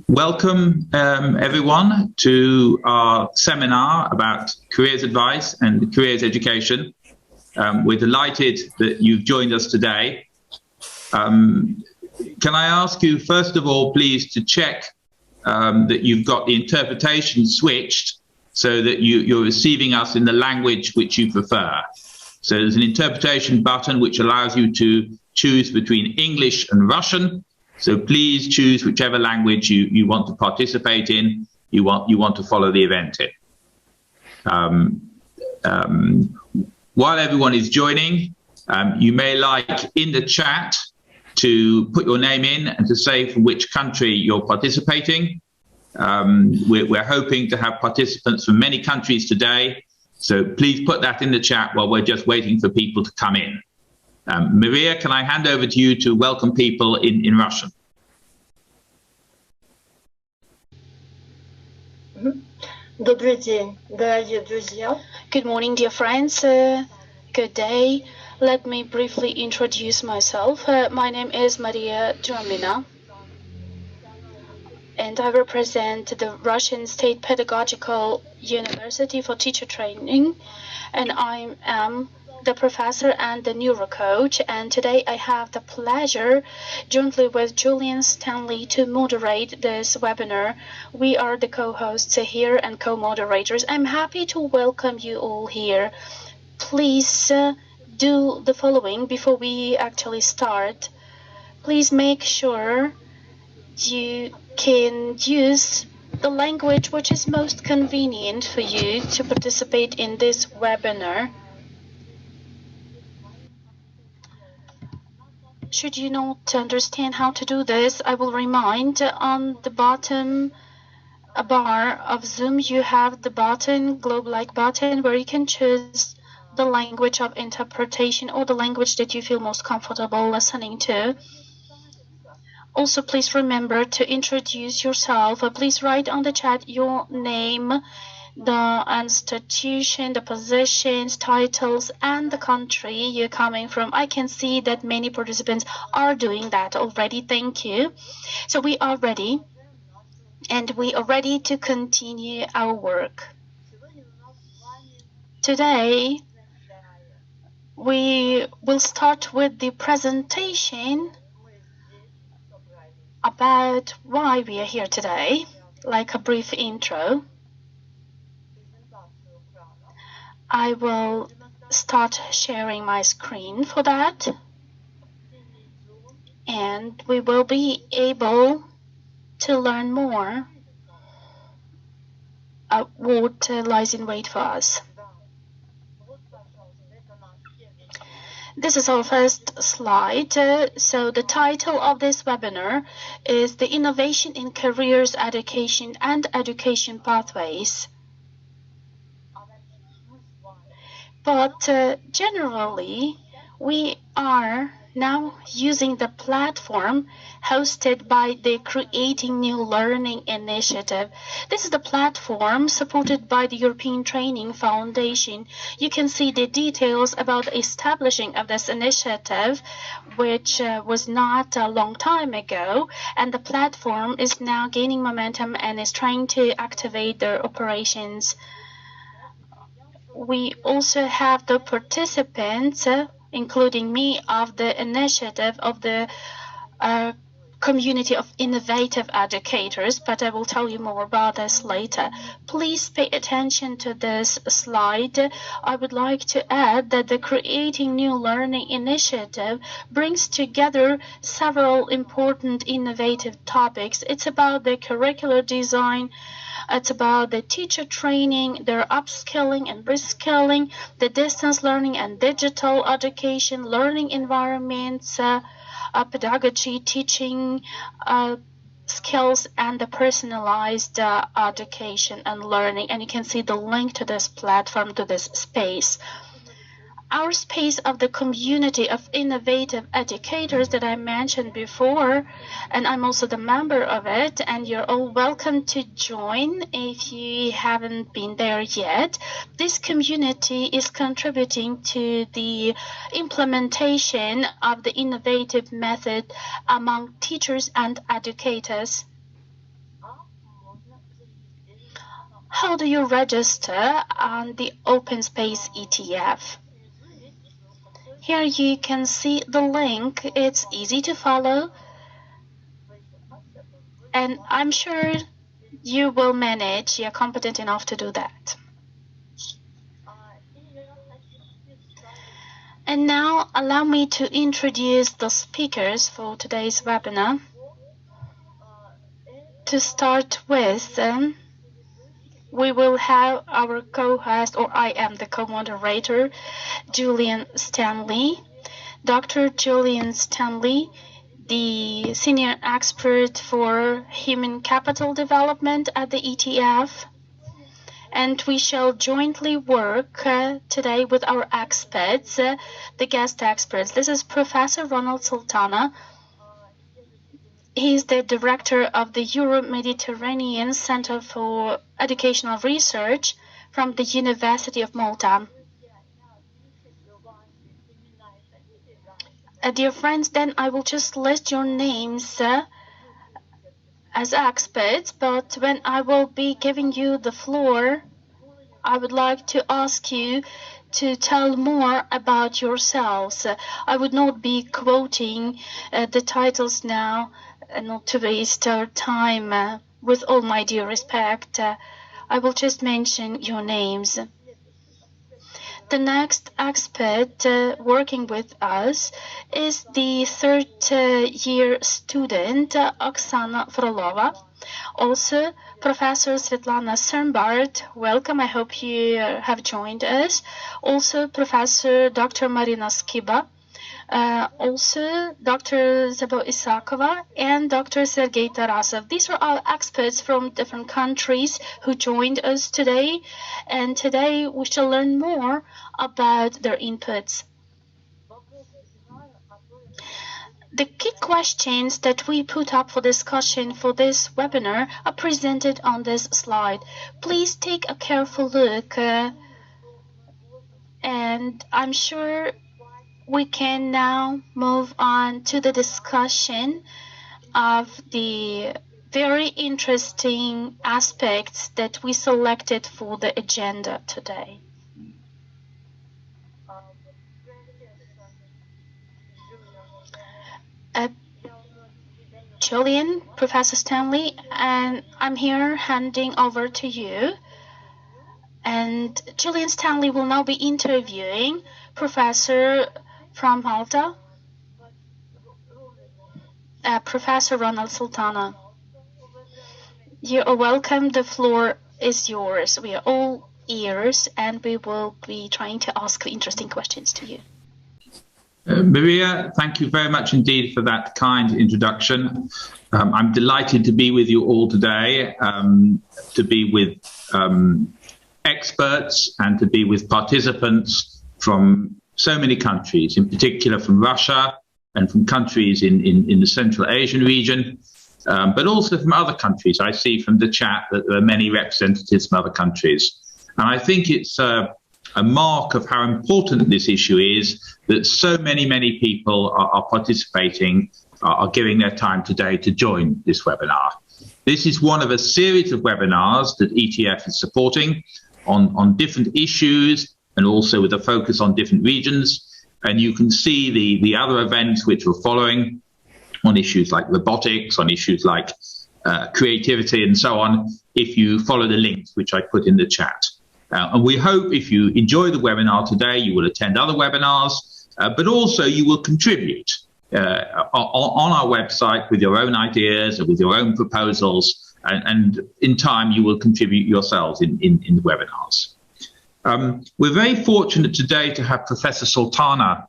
Welcome, everyone, to our seminar about careers advice and careers education. We're delighted that you've joined us today. Can I ask you, first of all, please, to check that you've got the interpretation switched so that you're receiving us in the language which you prefer. So there's an interpretation button which allows you to choose between English and Russian. So please choose whichever language you want to participate in, you want to follow the event in. While everyone is joining, you may like in the chat to put your name in and to say from which country you're participating. We're hoping to have participants from many countries today, so please put that in the chat while we're just waiting for people to come in. Maria, can I hand over to you to welcome people in Russian? Good morning, dear friends. Good day. Let me briefly introduce myself. My name is Maria Dramina, and I represent the Russian State Pedagogical University for teacher training, and I am the professor and the neurocoach, and today I have the pleasure jointly with Julian Stanley to moderate this webinar. We are the co-hosts here and co-moderators. I'm happy to welcome you all here. Please do the following before we actually start. Please make sure you can use the language which is most convenient for you to participate in this webinar. Should you not understand how to do this, I will remind on the bottom bar of Zoom, you have the button, globe-like button, where you can choose the language of interpretation or the language that you feel most comfortable listening to. Also, please remember to introduce yourself. Please write on the chat your name, the institution, the positions, titles, and the country you're coming from. I can see that many participants are doing that already. Thank you. So we are ready, and we are ready to continue our work. Today, we will start with the presentation about why we are here today, like a brief intro. I will start sharing my screen for that, and we will be able to learn more what lies in wait for us. This is our first slide. So the title of this webinar is The Innovation in Careers Education and Education Pathways. But generally, we are now using the platform hosted by the Creating New Learning Initiative. This is the platform supported by the European Training Foundation. You can see the details about the establishing of this initiative, which was not a long time ago, and the platform is now gaining momentum and is trying to activate their operations. We also have the participants, including me, of the initiative of the community of innovative educators, but I will tell you more about this later. Please pay attention to this slide. I would like to add that the Creating New Learning Initiative brings together several important innovative topics. It's about the curricular design, it's about the teacher training, their upskilling and reskilling, the distance learning and digital education, learning environments, pedagogy, teaching skills, and the personalized education and learning. And you can see the link to this platform, to this space. Our space of the community of innovative educators that I mentioned before, and I'm also the member of it, and you're all welcome to join if you haven't been there yet. This community is contributing to the implementation of the innovative method among teachers and educators. How do you register on the Open Space ETF? Here you can see the link. It's easy to follow, and I'm sure you will manage. You're competent enough to do that. And now allow me to introduce the speakers for today's webinar. To start with, we will have our co-host, or I am the co-moderator, Julian Stanley. Dr. Julian Stanley, the senior expert for human capital development at the ETF. And we shall jointly work today with our experts, the guest experts. This is Professor Ronald Sultana. He is the director of the Euro-Mediterranean Center for Educational Research from the University of Malta. Dear friends, then I will just list your names as experts, but when I will be giving you the floor, I would like to ask you to tell more about yourselves. I would not be quoting the titles now, not to waste our time. With all my due respect, I will just mention your names. The next expert working with us is the third-year student, Oksana Frolova. Also, Professor Svetlana Sternbart, welcome. I hope you have joined us. Also, Professor Dr. Marina Skiba. Also, Dr. Zabo Isakova and Dr. Sergei Tarasov. These are all experts from different countries who joined us today, and today we shall learn more about their inputs. The key questions that we put up for discussion for this webinar are presented on this slide. Please take a careful look, and I'm sure we can now move on to the discussion of the very interesting aspects that we selected for the agenda today. Julian, Professor Stanley, and I'm here handing over to you. And Julian Stanley will now be interviewing Professor from Malta, Professor Ronald Sultana. You are welcome. The floor is yours. We are all ears, and we will be trying to ask interesting questions to you. Maria, thank you very much indeed for that kind introduction. I'm delighted to be with you all today, to be with experts and to be with participants from so many countries, in particular from Russia and from countries in the Central Asian region, but also from other countries. I see from the chat that there are many representatives from other countries. And I think it's a mark of how important this issue is that so many people are participating, are giving their time today to join this webinar. This is one of a series of webinars that ETF is supporting on different issues and also with a focus on different regions. And you can see the other events which we're following on issues like robotics, on issues like creativity and so on, if you follow the links which I put in the chat. And we hope if you enjoy the webinar today, you will attend other webinars, but also you will contribute on our website with your own ideas and with your own proposals, and in time you will contribute yourselves in the webinars. We're very fortunate today to have Professor Sultana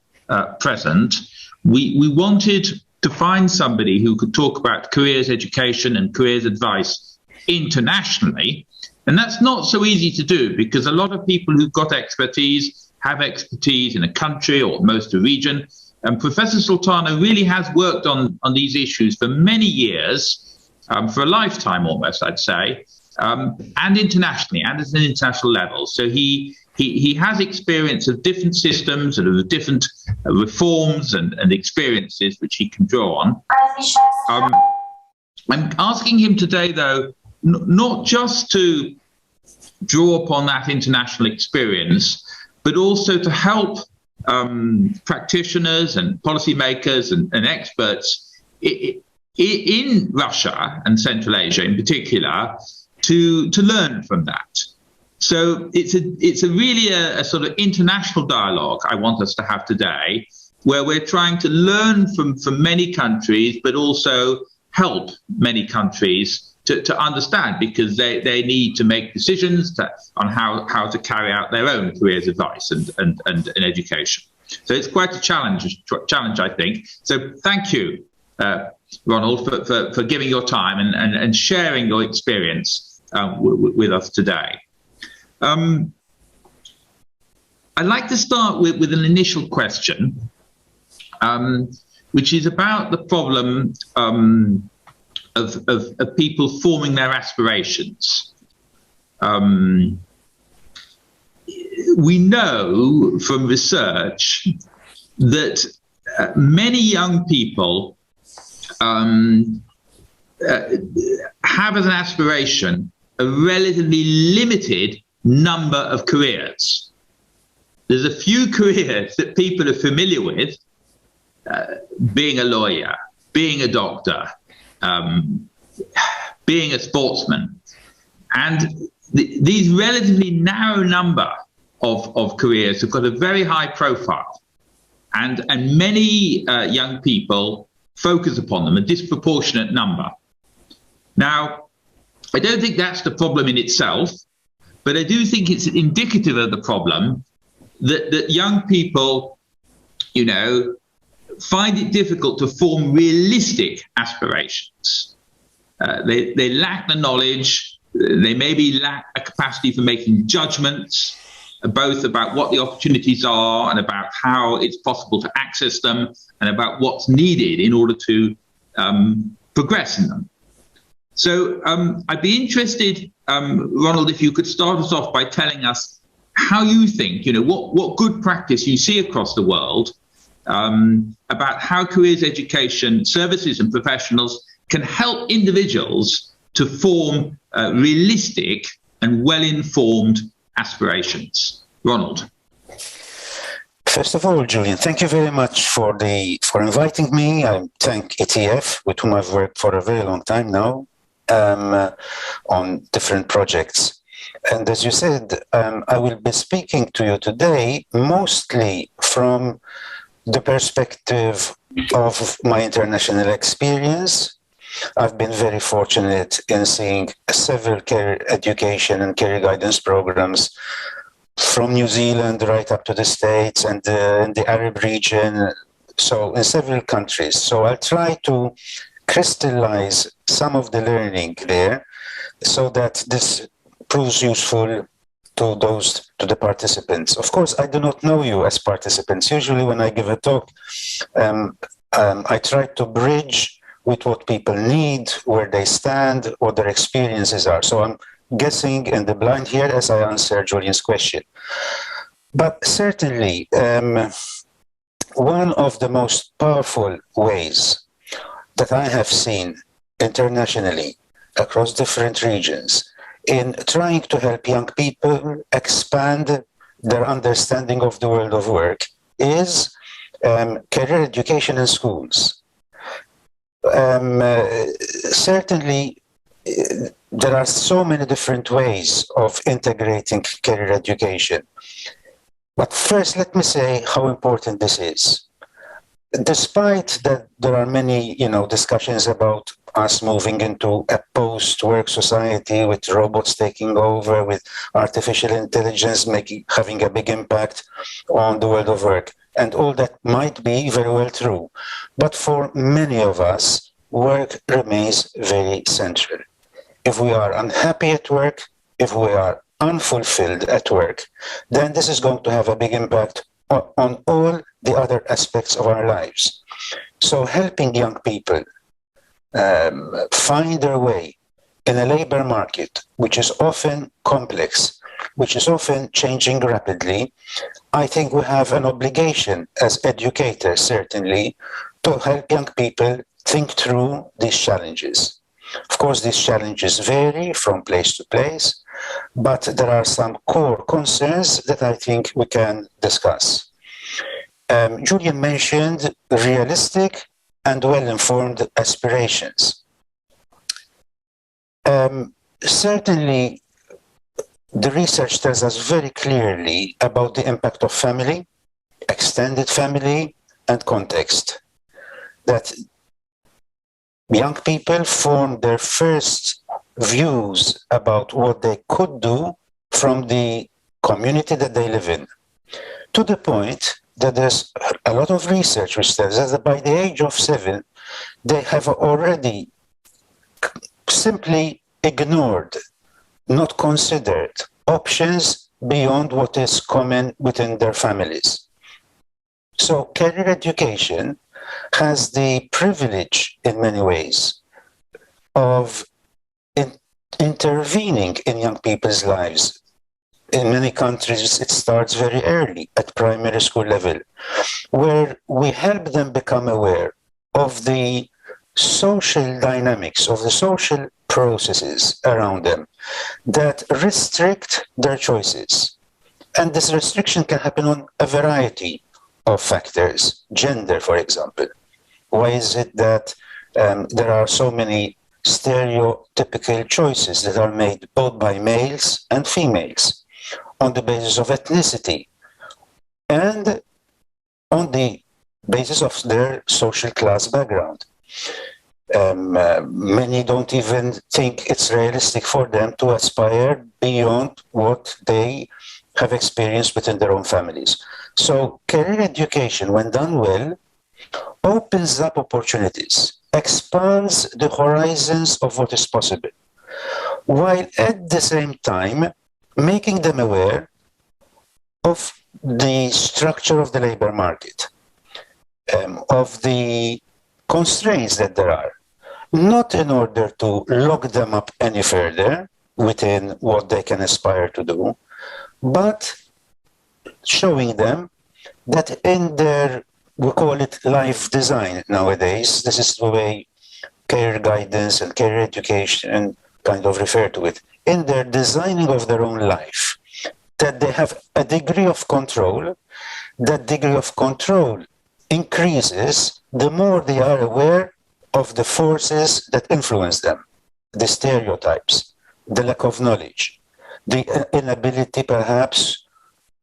present. We wanted to find somebody who could talk about careers education and careers advice internationally. And that's not so easy to do because a lot of people who've got expertise have expertise in a country or most a region. And Professor Sultana really has worked on these issues for many years, for a lifetime almost, I'd say, and internationally and at an international level. So he has experience of different systems and of different reforms and experiences which he can draw on. I'm asking him today, though, not just to draw upon that international experience, but also to help practitioners and policymakers and experts in Russia and Central Asia in particular to learn from that. So it's really a sort of international dialogue I want us to have today, where we're trying to learn from many countries, but also help many countries to understand, because they need to make decisions on how to carry out their own careers advice and education. So it's quite a challenge, I think. So thank you, Ronald, for giving your time and sharing your experience with us today. I'd like to start with an initial question, which is about the problem of people forming their aspirations. We know from research that many young people have as an aspiration a relatively limited number of careers. There's a few careers that people are familiar with, being a lawyer, being a doctor, being a sportsman, and these relatively narrow number of careers have got a very high profile, and many young people focus upon them, a disproportionate number. Now, I don't think that's the problem in itself, but I do think it's indicative of the problem that young people, find it difficult to form realistic aspirations. They lack the knowledge. They maybe lack a capacity for making judgments, both about what the opportunities are and about how it's possible to access them, and about what's needed in order to progress in them. So I'd be interested, Ronald, if you could start us off by telling us how you think, what good practice you see across the world about how careers education services and professionals can help individuals to form realistic and well-informed aspirations. Ronald. First of all, Julian, thank you very much for inviting me. I thank ETF, with whom I've worked for a very long time now, on different projects. And as you said, I will be speaking to you today mostly from the perspective of my international experience. I've been very fortunate in seeing several career education and career guidance programs from New Zealand right up to the States and in the Arab region, so in several countries. So I'll try to crystallize some of the learning there so that this proves useful to the participants. Of course, I do not know you as participants. Usually when I give a talk, I try to bridge with what people need, where they stand, what their experiences are. So I'm guessing in the blind here as I answer Julian's question. But certainly, one of the most powerful ways that I have seen internationally across different regions in trying to help young people expand their understanding of the world of work is career education in schools. Certainly, there are so many different ways of integrating career education. But first, let me say how important this is. Despite that there are many, discussions about us moving into a post-work society with robots taking over, with artificial intelligence having a big impact on the world of work. And all that might be very well true. But for many of us, work remains very central. If we are unhappy at work, if we are unfulfilled at work, then this is going to have a big impact on all the other aspects of our lives. So helping young people find their way in a labor market, which is often complex, which is often changing rapidly, I think we have an obligation as educators, certainly, to help young people think through these challenges. Of course, these challenges vary from place to place, but there are some core concerns that I think we can discuss. Julian mentioned realistic and well-informed aspirations. Certainly, the research tells us very clearly about the impact of family, extended family, and context. That young people form their first views about what they could do from the community that they live in, to the point that there's a lot of research which says that by the age of 7, they have already simply ignored, not considered options beyond what is common within their families. So career education has the privilege in many ways of intervening in young people's lives. In many countries, it starts very early at primary school level, where we help them become aware of the social dynamics, of the social processes around them that restrict their choices. And this restriction can happen on a variety of factors. Gender, for example. Why is it that there are so many stereotypical choices that are made both by males and females on the basis of ethnicity and on the basis of their social class background? Many don't even think it's realistic for them to aspire beyond what they have experienced within their own families. So career education, when done well, opens up opportunities, expands the horizons of what is possible, while at the same time making them aware of the structure of the labor market, of the constraints that there are, not in order to lock them up any further within what they can aspire to do, but showing them that in their, we call it life design nowadays, this is the way career guidance and career education kind of refer to it, in their designing of their own life, that they have a degree of control. That degree of control increases the more they are aware of the forces that influence them, the stereotypes, the lack of knowledge, the inability perhaps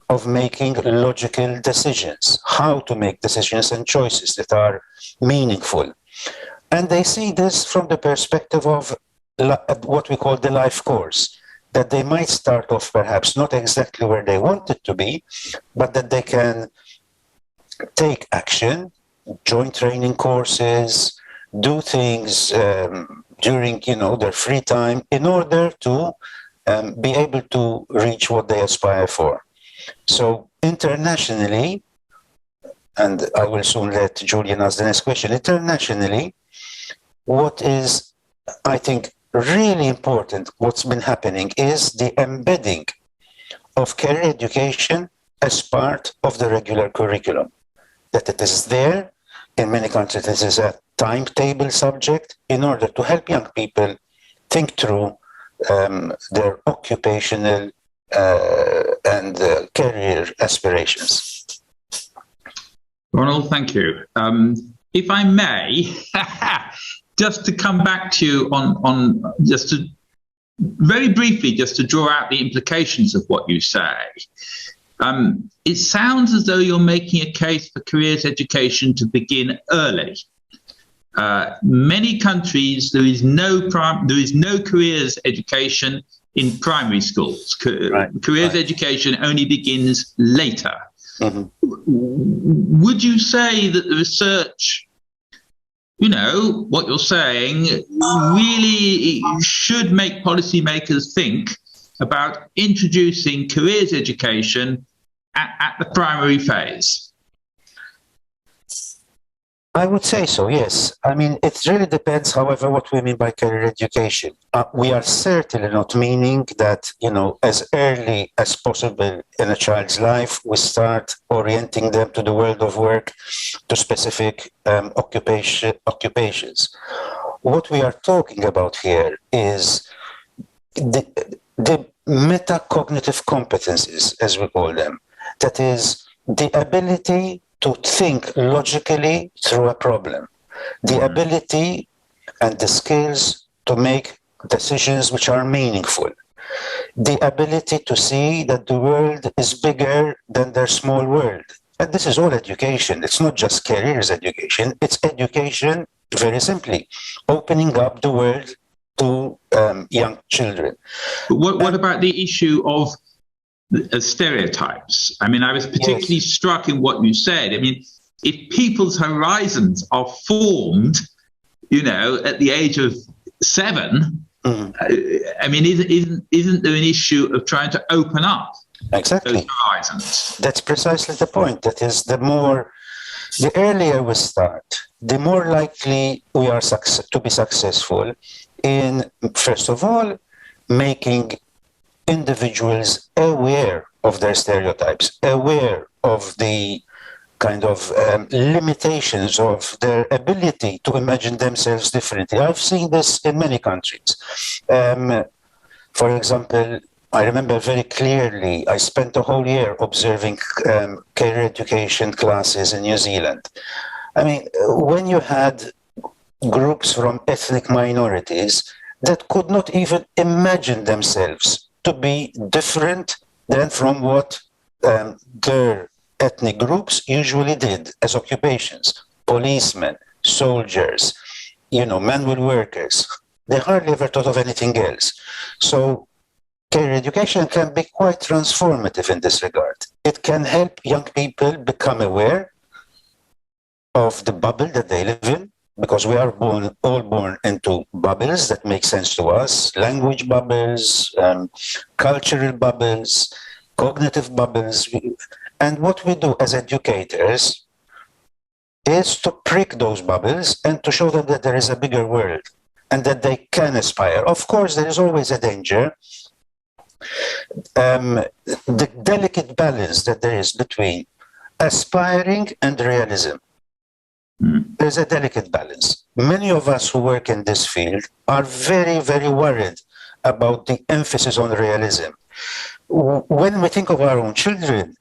of making logical decisions, how to make decisions and choices that are meaningful. And they see this from the perspective of what we call the life course, that they might start off perhaps not exactly where they want it to be, but that they can take action, join training courses, do things during their free time in order to be able to reach what they aspire for. So internationally, and I will soon let Julian ask the next question, internationally, what is, I think, really important, what's been happening is the embedding of career education as part of the regular curriculum. That it is there, in many countries this is a timetable subject in order to help young people think through their occupational and career aspirations. Ronald, thank you. If I may, just to come back to you on just to very briefly, just to draw out the implications of what you say. It sounds as though you're making a case for careers education to begin early. Many countries, there is no careers education in primary schools. Careers education only begins later. Mm-hmm. Would you say that the research, what you're saying, really should make policymakers think about introducing careers education at the primary phase? I would say so, yes. I mean, it really depends, however, what we mean by career education. We are certainly not meaning that, as early as possible in a child's life, we start orienting them to the world of work, to specific occupations. What we are talking about here is the metacognitive competencies, as we call them. That is, the ability to think logically through a problem, the ability and the skills to make decisions which are meaningful, the ability to see that the world is bigger than their small world. And this is all education. It's not just careers education. It's education, very simply, opening up the world to young children. But what about the issue of stereotypes? I mean, I was particularly struck in what you said. I mean, if people's horizons are formed, you know, at the age of 7, I mean, isn't there an issue of trying to open up those horizons? That's precisely the point. That is, the earlier we start, the more likely we are to be successful in, first of all, making individuals aware of their stereotypes, aware of the kind of limitations of their ability to imagine themselves differently. I've seen this in many countries. For example, I remember very clearly, I spent a whole year observing career education classes in New Zealand. I mean, when you had groups from ethnic minorities that could not even imagine themselves to be different than from what their ethnic groups usually did as occupations, policemen, soldiers, you know, manual workers. They hardly ever thought of anything else. So career education can be quite transformative in this regard. It can help young people become aware of the bubble that they live in, because we are all born into bubbles that make sense to us, language bubbles, cultural bubbles, cognitive bubbles. And what we do as educators is to prick those bubbles and to show them that there is a bigger world and that they can aspire. Of course, there is always a danger. The delicate balance that there is between aspiring and realism. There's a delicate balance. Many of us who work in this field are very, very worried about the emphasis on realism. When we think of our own children,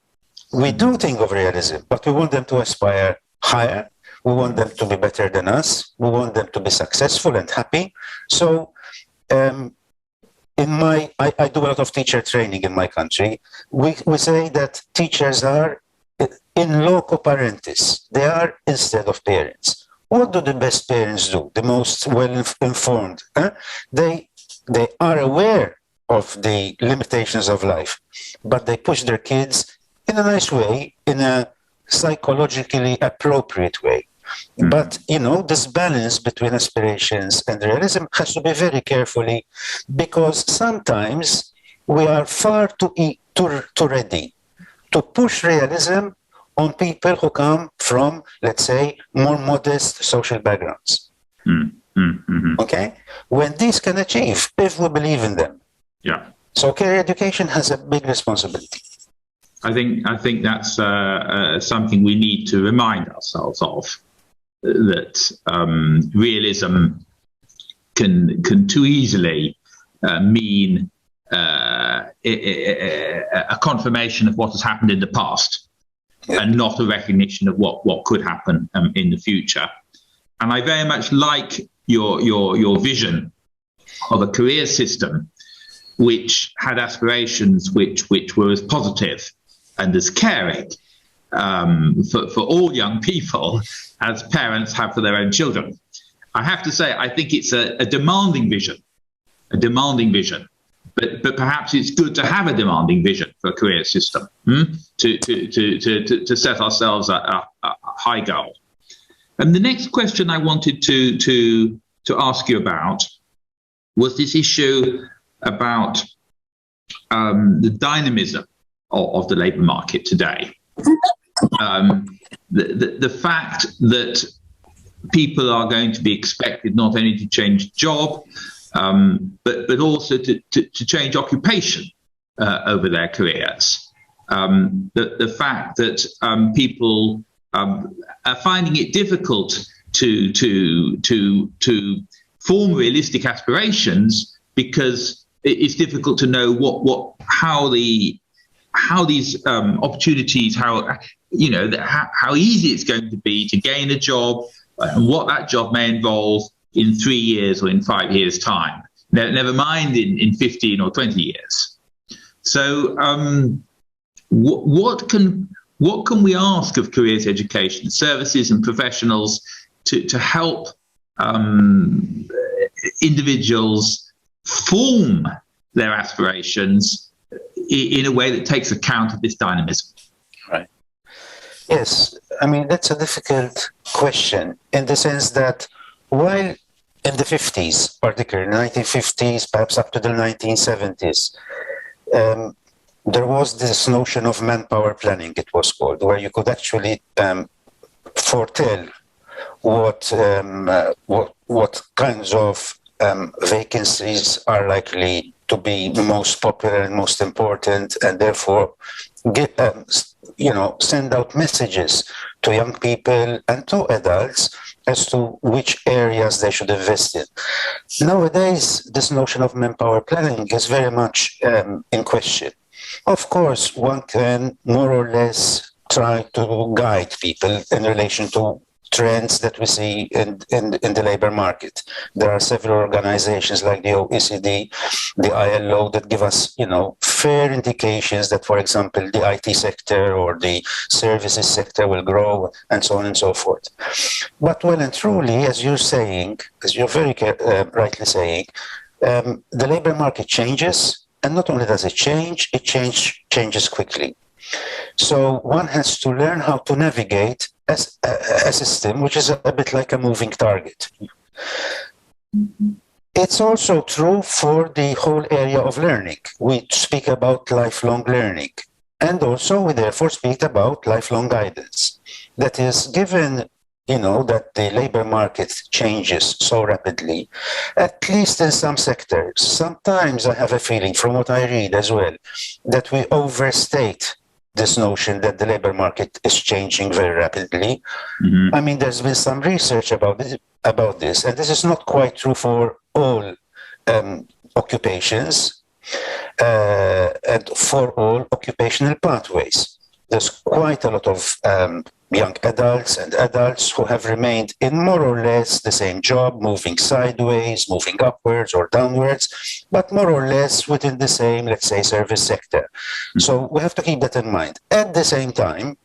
we do think of realism, but we want them to aspire higher. We want them to be better than us. We want them to be successful and happy. So I do a lot of teacher training in my country. We say that teachers are in loco parentis. They are instead of parents. What do the best parents do? The most well-informed? They are aware of the limitations of life, but they push their kids in a nice way, in a psychologically appropriate way. But, you know, this balance between aspirations and realism has to be very carefully, because sometimes we are far too ready to push realism on people who come from, let's say, more modest social backgrounds. Okay? When these can achieve, if we believe in them. Yeah. So career education has a big responsibility. I think that's something we need to remind ourselves of, that realism can too easily mean a confirmation of what has happened in the past, and not a recognition of what could happen in the future. And I very much like your vision of a career system which had aspirations which were as positive and as caring for all young people as parents have for their own children. I have to say, I think it's a demanding vision, but perhaps it's good to have a demanding vision for a career system, to set ourselves a high goal. And the next question I wanted to ask you about was this issue about the dynamism of the labour market today. The fact that people are going to be expected not only to change job, but also to change occupation over their careers. The fact that people are finding it difficult to form realistic aspirations because it's difficult to know how these opportunities, how easy it's going to be to gain a job, and what that job may involve in 3 years or in 5 years' time. Never mind in 15 or 20 years. So what can we ask of careers education services and professionals to help individuals form their aspirations in a way that takes account of this dynamism? Right. Yes, I mean, that's a difficult question in the sense that while in the 50s, particularly 1950s, perhaps up to the 1970s, there was this notion of manpower planning, it was called, where you could actually foretell what kinds of vacancies are likely to be most popular and most important, and therefore send out messages to young people and to adults as to which areas they should invest in. Nowadays, this notion of manpower planning is very much in question. Of course, one can more or less try to guide people in relation to trends that we see in the labor market. There are several organizations like the OECD, the ILO, that give us, fair indications that, for example, the IT sector or the services sector will grow, and so on and so forth. But well and truly, as you're very rightly saying, the labor market changes, and not only does it change, it changes quickly. So one has to learn how to navigate a system which is a bit like a moving target. It's also true for the whole area of learning. We speak about lifelong learning, and also we therefore speak about lifelong guidance. That is, given that the labor market changes so rapidly, at least in some sectors, sometimes I have a feeling from what I read as well, that we overstate this notion that the labor market is changing very rapidly. Mm-hmm. I mean, there's been some research about this, and this is not quite true for all occupations and for all occupational pathways. There's quite a lot of young adults and adults who have remained in more or less the same job, moving sideways, moving upwards or downwards, but more or less within the same, let's say, service sector. Mm-hmm. So we have to keep that in mind. At the same time,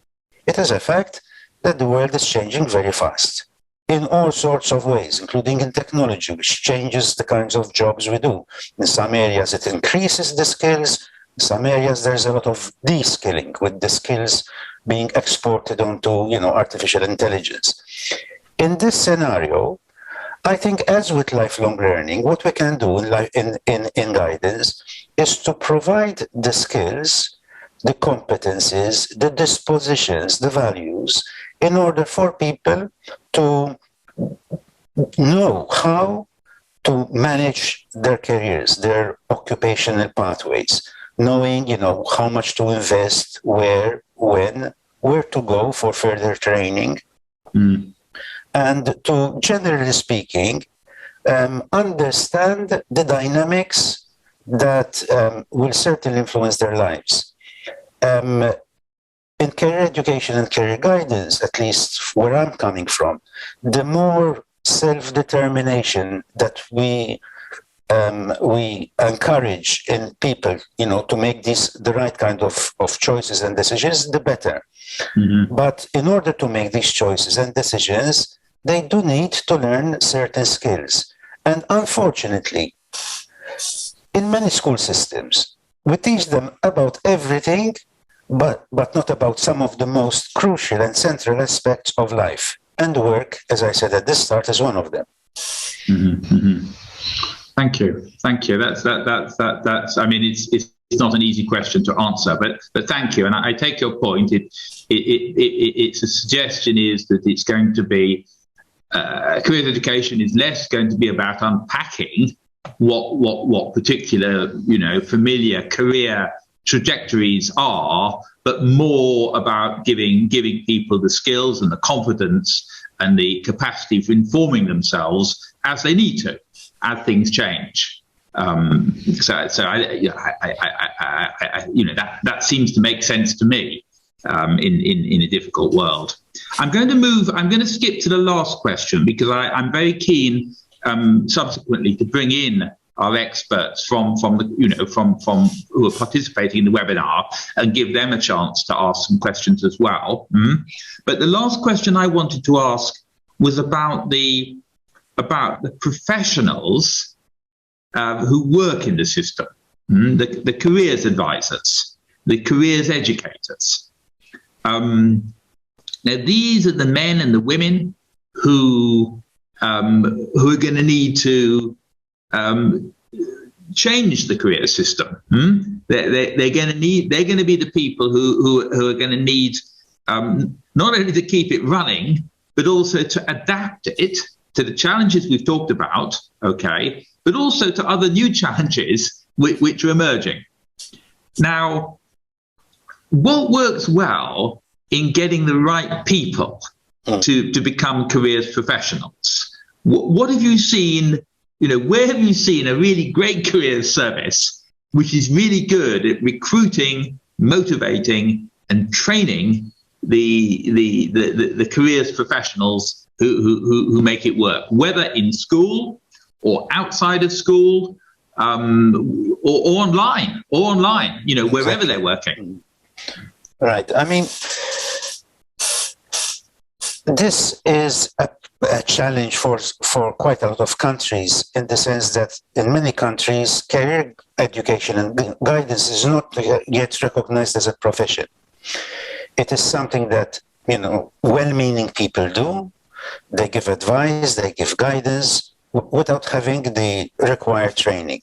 it is a fact that the world is changing very fast in all sorts of ways, including in technology, which changes the kinds of jobs we do. In some areas, it increases the skills. In some areas, there's a lot of de-skilling, with the skills being exported onto, artificial intelligence. In this scenario, I think, as with lifelong learning, what we can do in guidance is to provide the skills, the competencies, the dispositions, the values, in order for people to know how to manage their careers, their occupational pathways, knowing, how much to invest, where, when, where to go for further training, and to, generally speaking, understand the dynamics that will certainly influence their lives. In career education and career guidance, at least where I'm coming from, the more self-determination that we encourage in people, to make the right kind of choices and decisions, the better. Mm-hmm. But in order to make these choices and decisions, they do need to learn certain skills. And unfortunately, in many school systems, we teach them about everything, but not about some of the most crucial and central aspects of life. And work, as I said at the start, is one of them. Mm-hmm. Mm-hmm. Thank you. That's. I mean, it's not an easy question to answer, but thank you. And I take your point. It's a suggestion is that it's going to be career education is less going to be about unpacking what particular familiar career trajectories are, but more about giving people the skills and the confidence and the capacity for informing themselves as they need to, as things change. That seems to make sense to me in a difficult world. I'm going to skip to the last question because I'm very keen subsequently to bring in our experts from who are participating in the webinar and give them a chance to ask some questions as well. But the last question I wanted to ask was about the professionals who work in the system, the careers advisors, the careers educators. Now, these are the men and the women who are going to need to change the career system. They're going to be the people who are going to need not only to keep it running, but also to adapt it to the challenges we've talked about, okay, but also to other new challenges which are emerging. Now, what works well in getting the right people to become careers professionals? What have you seen, where have you seen a really great careers service which is really good at recruiting, motivating, and training the careers professionals who make it work, whether in school or outside of school, or online, wherever they're working. Right. I mean, this is a challenge for quite a lot of countries, in the sense that in many countries, career education and guidance is not yet recognized as a profession. It is something that, well-meaning people do. They give advice, they give guidance, without having the required training.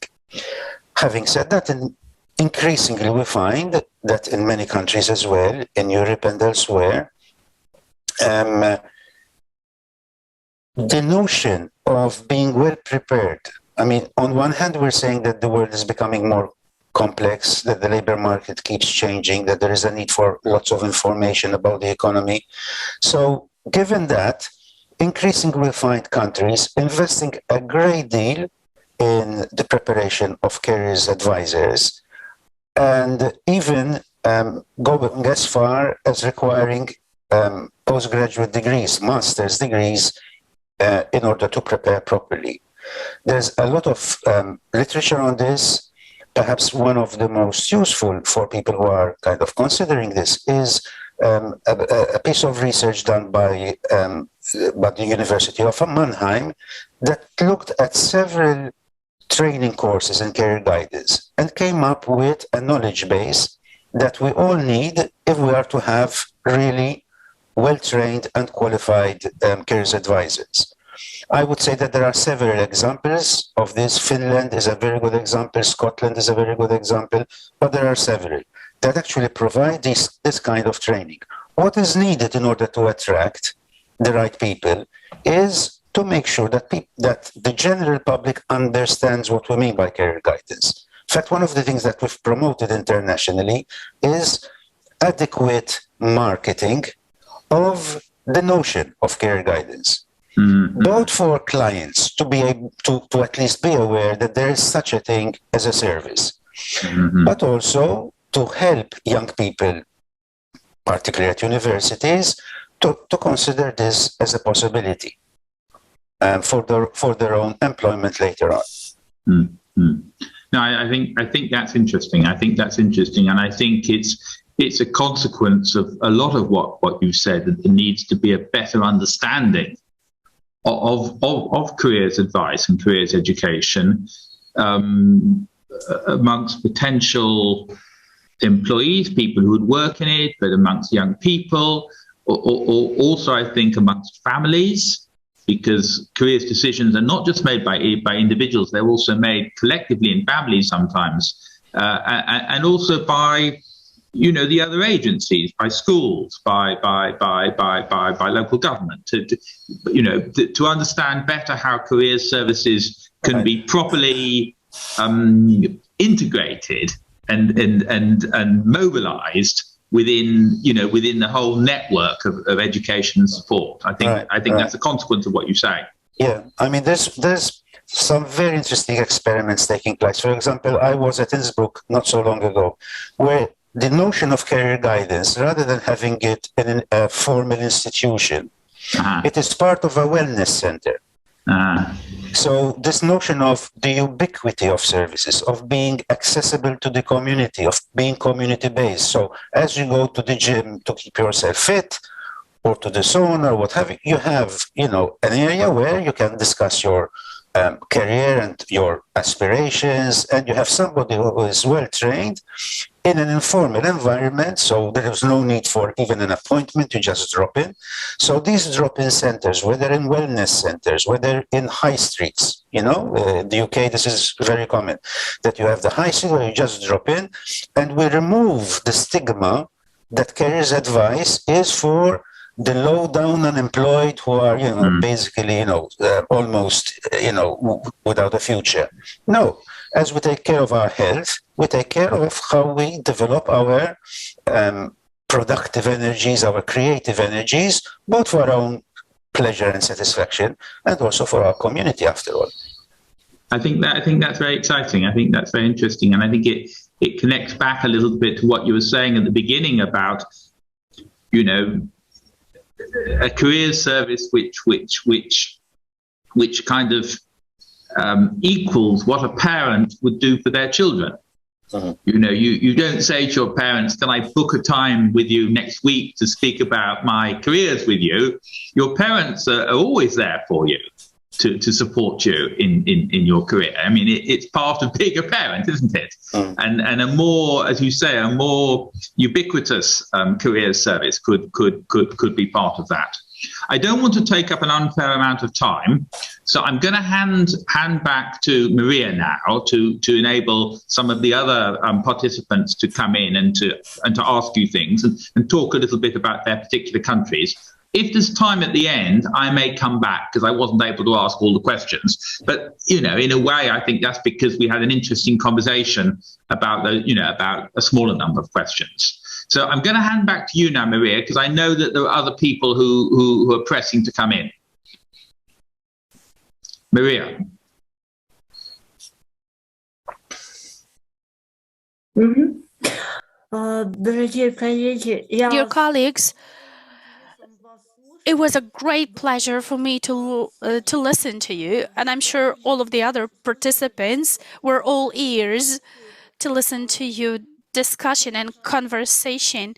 Having said that, increasingly we find that in many countries as well, in Europe and elsewhere, the notion of being well prepared, I mean, on one hand, we're saying that the world is becoming more complex, that the labor market keeps changing, that there is a need for lots of information about the economy. So given that, increasingly we find countries investing a great deal in the preparation of careers advisors, and even going as far as requiring postgraduate degrees, master's degrees, in order to prepare properly. There's a lot of literature on this. Perhaps one of the most useful for people who are kind of considering this is a piece of research done by the University of Mannheim that looked at several training courses in career guidance and came up with a knowledge base that we all need if we are to have really well-trained and qualified careers advisors. I would say that there are several examples of this. Finland is a very good example, Scotland is a very good example, but there are several that actually provide this kind of training. What is needed in order to attract the right people is to make sure that the general public understands what we mean by career guidance. In fact, one of the things that we've promoted internationally is adequate marketing of the notion of career guidance. Mm-hmm. Both for clients to be able to at least be aware that there is such a thing as a service, mm-hmm. but also to help young people, particularly at universities, to consider this as a possibility for their own employment later on. Mm-hmm. No, I think that's interesting. And I think it's a consequence of a lot of what you said, that there needs to be a better understanding of careers advice and careers education amongst potential employees, people who would work in it, but amongst young people, or also I think amongst families, because careers decisions are not just made by individuals, they're also made collectively in families sometimes, and also by the other agencies, by schools, by local government, to understand better how careers services can be properly integrated and mobilized within the whole network of education and support. I think that's a consequence of what you say. Yeah, I mean, there's some very interesting experiments taking place. For example, I was at Innsbruck not so long ago, where the notion of career guidance, rather than having it in a formal institution, it is part of a wellness center. So this notion of the ubiquity of services, of being accessible to the community, of being community-based. So as you go to the gym to keep yourself fit, or to the sauna or what have you, you have, an area where you can discuss your career and your aspirations, and you have somebody who is well trained in an informal environment, so there is no need for even an appointment, you just drop in. So these drop-in centers, whether in wellness centers, whether in high streets, the UK, this is very common, that you have the high street where you just drop in, and we remove the stigma that careers advice is for the low down unemployed who are, basically, almost, without a future. No, as we take care of our health, we take care of how we develop our productive energies, our creative energies, both for our own pleasure and satisfaction, and also for our community, after all. I think that's very exciting. I think that's very interesting, and I think it connects back a little bit to what you were saying at the beginning about, a career service which kind of equals what a parent would do for their children. You don't say to your parents, "Can I book a time with you next week to speak about my careers with you?" Your parents are always there for you to support you in your career. I mean, it's part of being a parent, isn't it? And a more, as you say, a more ubiquitous career service could be part of that. I don't want to take up an unfair amount of time, so I'm going to hand back to Maria now to enable some of the other participants to come in and to ask you things and talk a little bit about their particular countries. If there's time at the end, I may come back because I wasn't able to ask all the questions. But, in a way, I think that's because we had an interesting conversation about about a smaller number of questions. So I'm going to hand back to you now, Maria, because I know that there are other people who are pressing to come in. Maria. Dear colleagues, it was a great pleasure for me to listen to you, and I'm sure all of the other participants were all ears to listen to your discussion and conversation.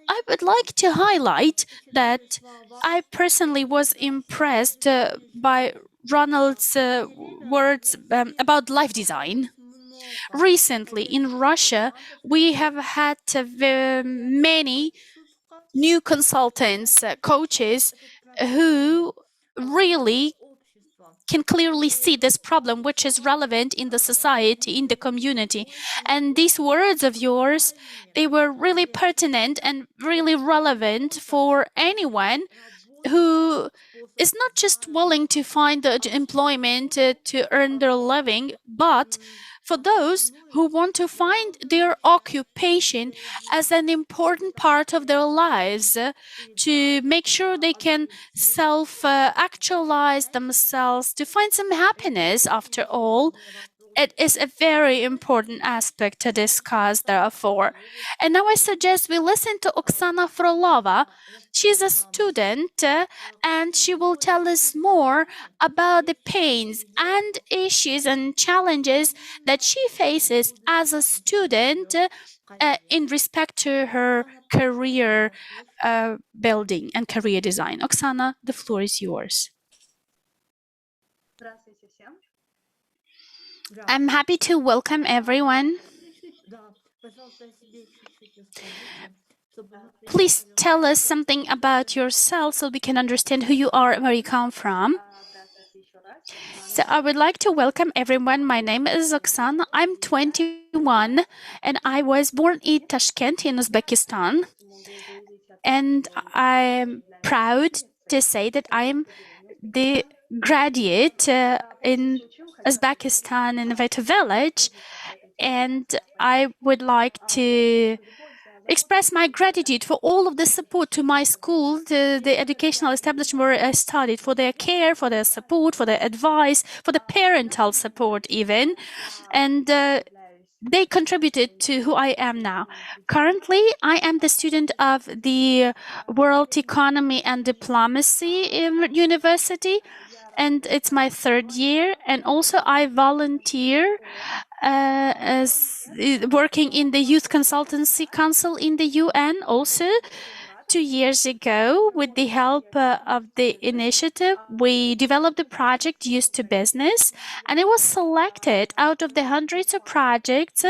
I would like to highlight that I personally was impressed by Ronald's words about life design. Recently, in Russia, we have had many new consultants, coaches who really can clearly see this problem, which is relevant in the society, in the community. And these words of yours, they were really pertinent and really relevant for anyone who is not just willing to find employment to earn their living, but for those who want to find their occupation as an important part of their lives, to make sure they can self-actualize themselves, to find some happiness after all. It is a very important aspect to discuss, therefore. And now I suggest we listen to Oksana Frolova. She's a student and she will tell us more about the pains and issues and challenges that she faces as a student in respect to her career building and career design. Oksana, the floor is yours. I'm happy to welcome everyone. Please tell us something about yourself so we can understand who you are and where you come from. So I would like to welcome everyone. My name is Oksana. I'm 21 and I was born in Tashkent in Uzbekistan. And I'm proud to say that I'm the graduate in Uzbekistan Innovative Village, and I would like to express my gratitude for all of the support to my school, to the educational establishment where I studied, for their care, for their support, for their advice, for the parental support even. And they contributed to who I am now. Currently, I am the student of the World Economy and Diplomacy University, and it's my third year. And also, I volunteer as working in the Youth Consultancy Council in the UN also. 2 years ago, with the help of the initiative, we developed a project Used to Business, and it was selected out of the hundreds of projects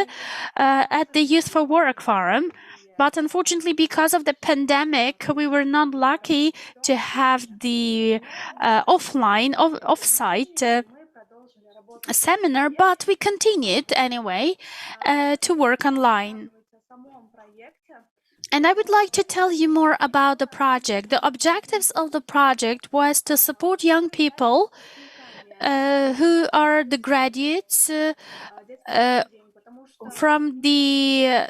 at the Youth for Work Forum. But unfortunately, because of the pandemic, we were not lucky to have the off-site seminar, but we continued anyway to work online. And I would like to tell you more about the project. The objectives of the project was to support young people who are the graduates from the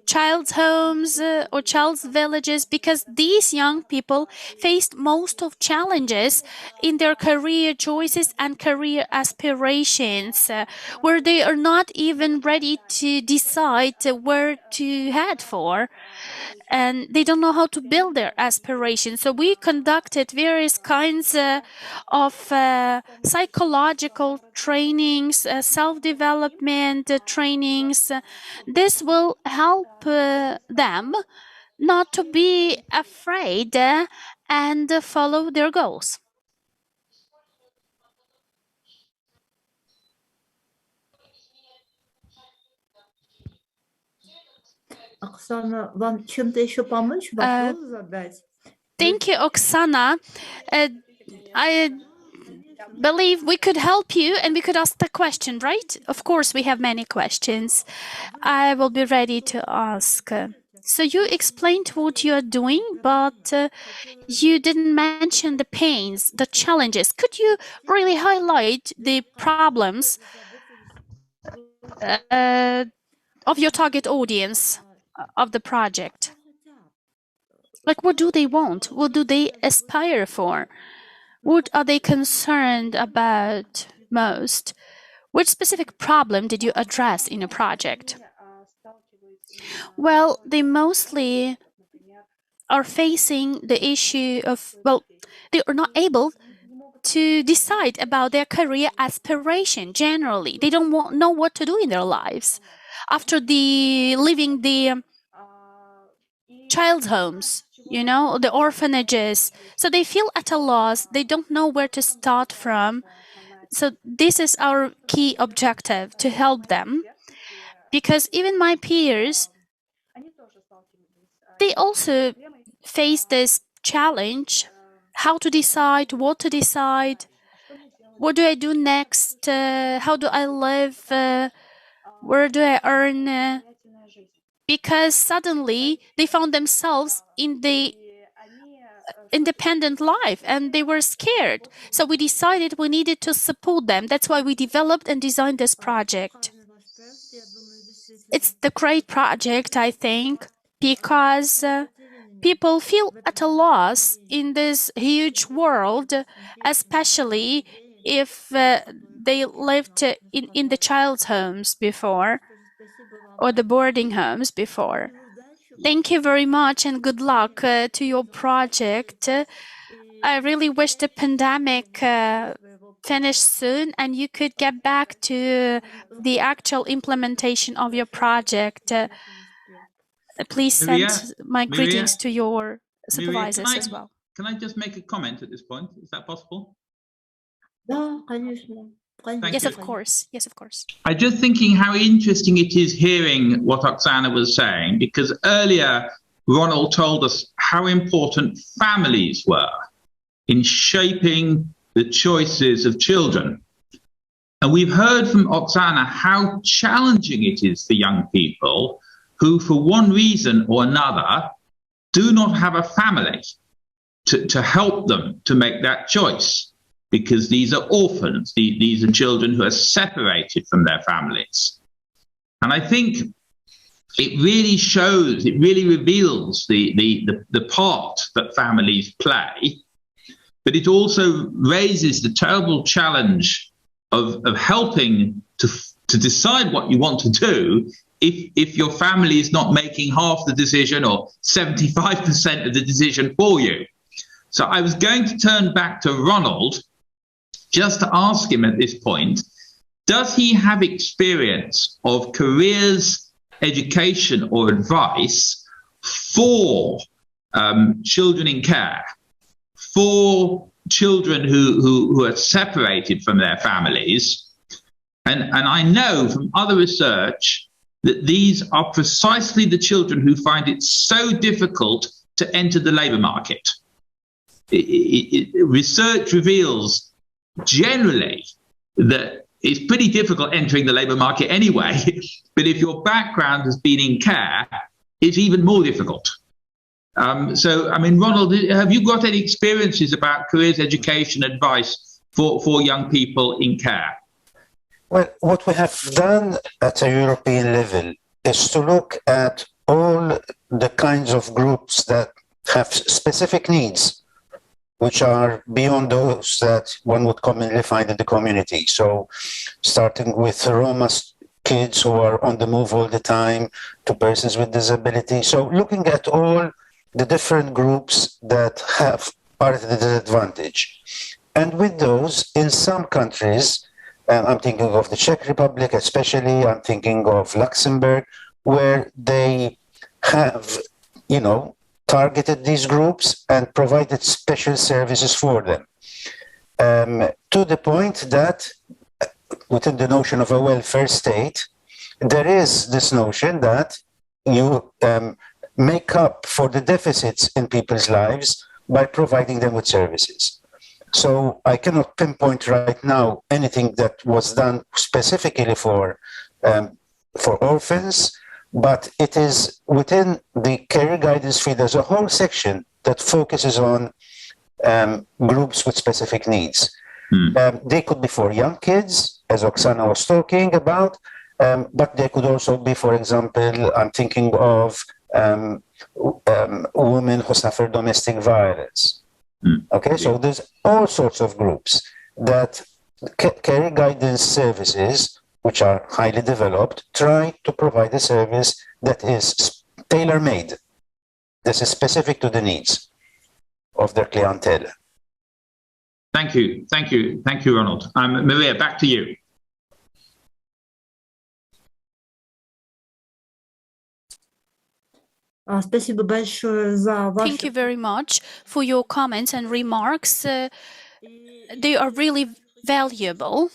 child's homes or child's villages, because these young people faced most of challenges in their career choices and career aspirations, where they are not even ready to decide where to head for, and they don't know how to build their aspirations. So we conducted various kinds of psychological trainings, self-development trainings. This will help them not to be afraid and follow their goals. Oksana, вам чем-то еще помочь? Вопрос задать? Thank you, Oksana. I believe we could help you and we could ask the question, right? Of course, we have many questions. I will be ready to ask. So you explained what you are doing, but you didn't mention the pains, the challenges. Could you really highlight the problems of your target audience of the project? Like, what do they want? What do they aspire for? What are they concerned about most? Which specific problem did you address in a project? Well, they mostly are facing the issue of, well, they are not able to decide about their career aspiration generally. They don't know what to do in their lives after leaving the child's homes, the orphanages. So they feel at a loss. They don't know where to start from. So this is our key objective, to help them. Because even my peers, they also face this challenge, how to decide, what to decide, what do I do next, how do I live, where do I earn, because suddenly they found themselves in the independent life and they were scared. So we decided we needed to support them. That's why we developed and designed this project. It's the great project, I think, because people feel at a loss in this huge world, especially if they lived in the child's homes before or the boarding homes before. Thank you very much and good luck to your project. I really wish the pandemic finished soon and you could get back to the actual implementation of your project. Please send my greetings to your supervisors as well. Can I just make a comment at this point? Is that possible? Да, конечно. Yes, of course. Yes, of course. I'm just thinking how interesting it is hearing what Oksana was saying, because earlier Ronald told us how important families were in shaping the choices of children. And we've heard from Oksana how challenging it is for young people who, for one reason or another, do not have a family to help them to make that choice. Because these are orphans, these are children who are separated from their families. And I think it really shows, it really reveals the part that families play, but it also raises the terrible challenge of helping to decide what you want to do if your family is not making half the decision or 75% of the decision for you. So I was going to turn back to Ronald just to ask him at this point, does he have experience of careers, education or advice for children in care, for children who are separated from their families? And I know from other research that these are precisely the children who find it so difficult to enter the labour market. Research reveals generally that it's pretty difficult entering the labour market anyway, but if your background has been in care, it's even more difficult. So, I mean, Ronald, have you got any experiences about careers, education, advice for young people in care? Well, what we have done at a European level is to look at all the kinds of groups that have specific needs, which are beyond those that one would commonly find in the community. So starting with Roma kids who are on the move all the time, to persons with disability. So looking at all the different groups that are at a disadvantage. And with those, in some countries, I'm thinking of the Czech Republic especially, I'm thinking of Luxembourg, where they have, targeted these groups and provided special services for them. To the point that within the notion of a welfare state, there is this notion that you make up for the deficits in people's lives by providing them with services. So I cannot pinpoint right now anything that was done specifically for orphans, but it is within the career guidance field. There's a whole section that focuses on groups with specific needs. They could be for young kids, as Oksana was talking about, but they could also be, for example, I'm thinking of women who suffer domestic violence. Okay, so there's all sorts of groups that career guidance services, which are highly developed, try to provide a service that is tailor-made. This is specific to the needs of their clientele. Thank you, Ronald. Maria, back to you. Thank you very much for your comments and remarks. They are really valuable.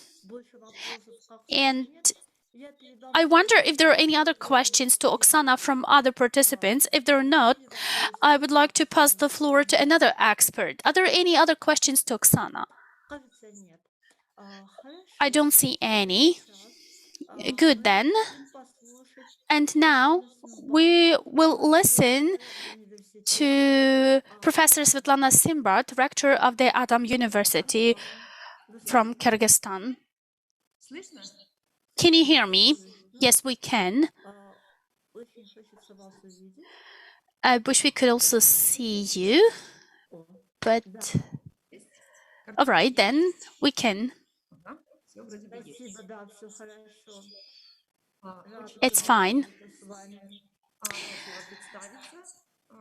And I wonder if there are any other questions to Oksana from other participants. If there are not, I would like to pass the floor to another expert. Are there any other questions to Oksana? I don't see any. Good then. And now we will listen to Professor Svetlana Simbart, rector of the Adam University from Kyrgyzstan. Can you hear me? Yes, we can. I wish we could also see you, but all right, then we can. It's fine.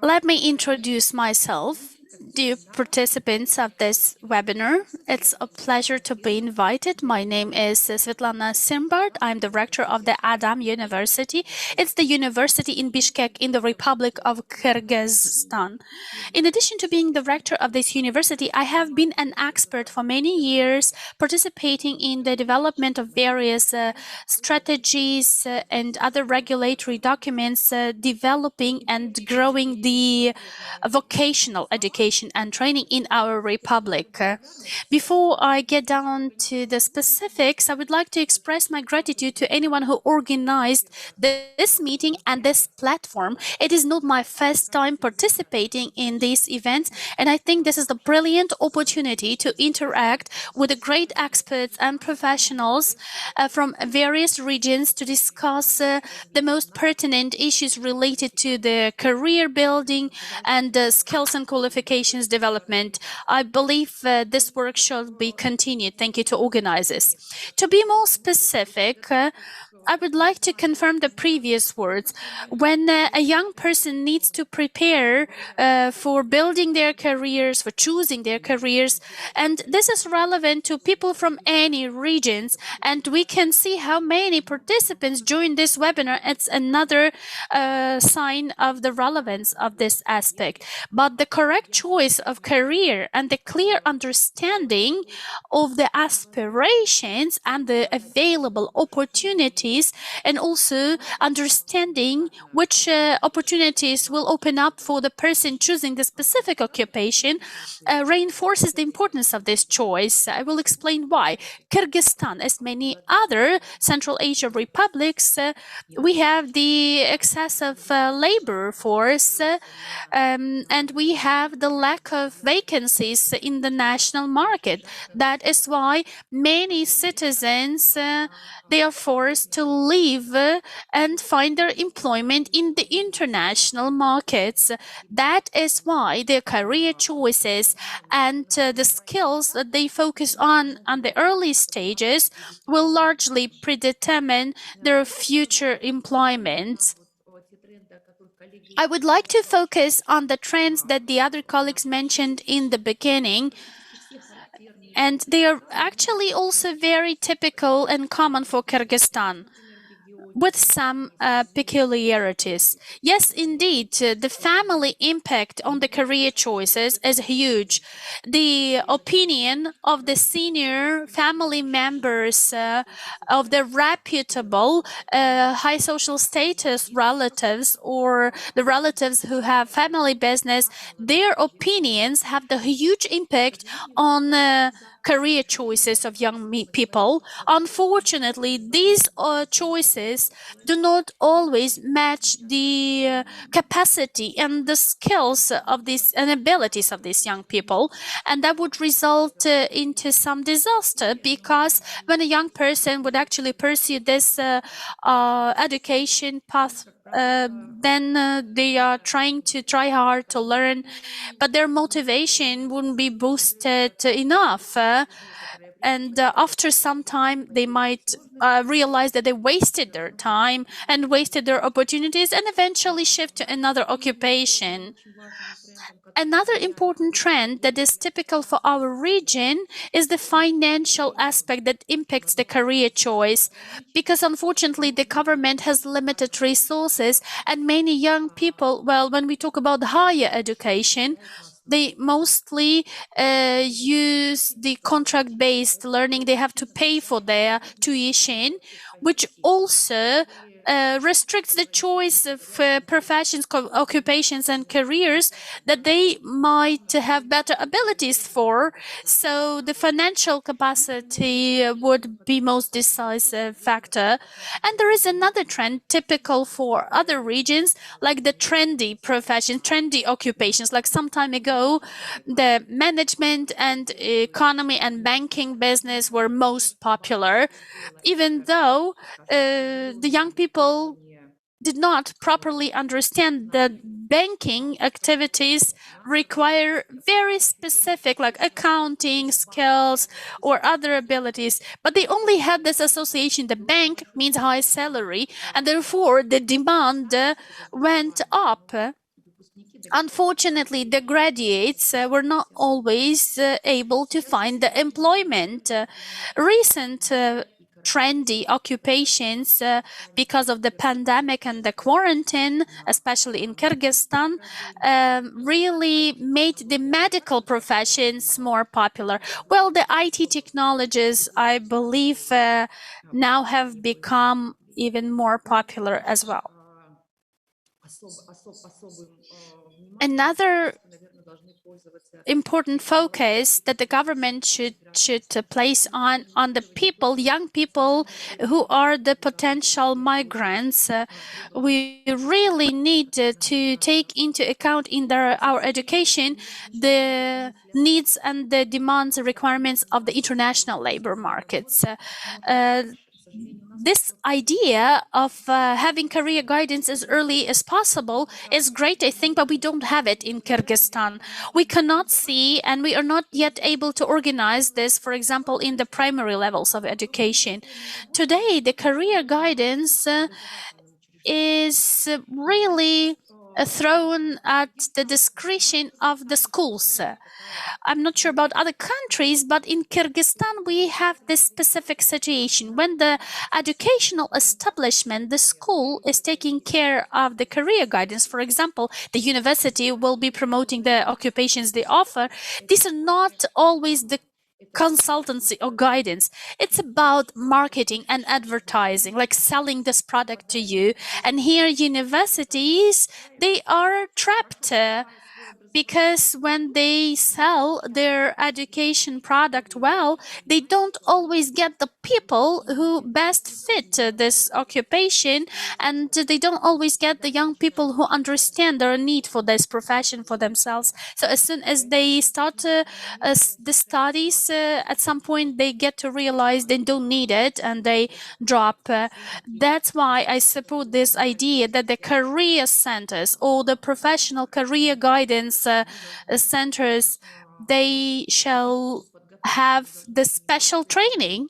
Let me introduce myself. Dear participants of this webinar, it's a pleasure to be invited. My name is Svetlana Simbart. I'm the rector of the Adam University. It's the university in Bishkek in the Republic of Kyrgyzstan. In addition to being the rector of this university, I have been an expert for many years, participating in the development of various strategies and other regulatory documents, developing and growing the vocational education education and training in our republic. Before I get down to the specifics, I would like to express my gratitude to anyone who organized this meeting and this platform. It is not my first time participating in these events, and I think this is a brilliant opportunity to interact with the great experts and professionals from various regions to discuss the most pertinent issues related to the career building and skills and qualifications development. I believe this work should be continued. Thank you to organizers. To be more specific, I would like to confirm the previous words. When a young person needs to prepare for building their careers, for choosing their careers, and this is relevant to people from any regions, and we can see how many participants join this webinar. It's another sign of the relevance of this aspect. But the correct choice of career and the clear understanding of the aspirations and the available opportunities, and also understanding which opportunities will open up for the person choosing the specific occupation, reinforces the importance of this choice. I will explain why. Kyrgyzstan, as many other Central Asia republics, we have the excess of labor force, and we have the lack of vacancies in the national market. That is why many citizens they are forced to leave and find their employment in the international markets. That is why their career choices and the skills that they focus on the early stages will largely predetermine their future employment. I would like to focus on the trends that the other colleagues mentioned in the beginning, and they are actually also very typical and common for Kyrgyzstan, with some peculiarities. Yes, indeed, the family impact on the career choices is huge. The opinion of the senior family members of the reputable high social status relatives, or the relatives who have family business, their opinions have the huge impact on career choices of young people. Unfortunately, these choices do not always match the capacity and the skills of these and abilities of these young people, and that would result into some disaster, because when a young person would actually pursue this education path, then they are try hard to learn, but their motivation wouldn't be boosted enough. And after some time, they might realize that they wasted their time and wasted their opportunities, and eventually shift to another occupation. Another important trend that is typical for our region is the financial aspect that impacts the career choice, because unfortunately the government has limited resources, and many young people, well, when we talk about higher education, they mostly use the contract-based learning. They have to pay for their tuition, which also restricts the choice of professions, occupations, and careers that they might have better abilities for. So the financial capacity would be most decisive factor. And there is another trend typical for other regions, like the trendy professions, trendy occupations. Like some time ago, the management and economy and banking business were most popular, even though the young people did not properly understand that banking activities require very specific, like accounting skills or other abilities, but they only had this association. The bank means high salary, and therefore the demand went up. Unfortunately, the graduates were not always able to find the employment. Recent trendy occupations, because of the pandemic and the quarantine, especially in Kyrgyzstan, really made the medical professions more popular. Well, the IT technologies, I believe, now have become even more popular as well. Another important focus that the government should place on the people, young people who are the potential migrants. We really need to take into account in our education the needs and the demands and requirements of the international labor markets. This idea of having career guidance as early as possible is great, I think, but we don't have it in Kyrgyzstan. We cannot see, and we are not yet able to organize this, for example, in the primary levels of education. Today, the career guidance is really thrown at the discretion of the schools. I'm not sure about other countries, but in Kyrgyzstan, we have this specific situation. When the educational establishment, the school, is taking care of the career guidance, for example, the university will be promoting the occupations they offer. These are not always the consultancy or guidance. It's about marketing and advertising, like selling this product to you. And here universities, they are trapped because when they sell their education product well, they don't always get the people who best fit this occupation, and they don't always get the young people who understand their need for this profession for themselves. So as soon as they start the studies, at some point they get to realize they don't need it and they drop. That's why I support this idea that the career centers or the professional career guidance centers, they shall have the special training,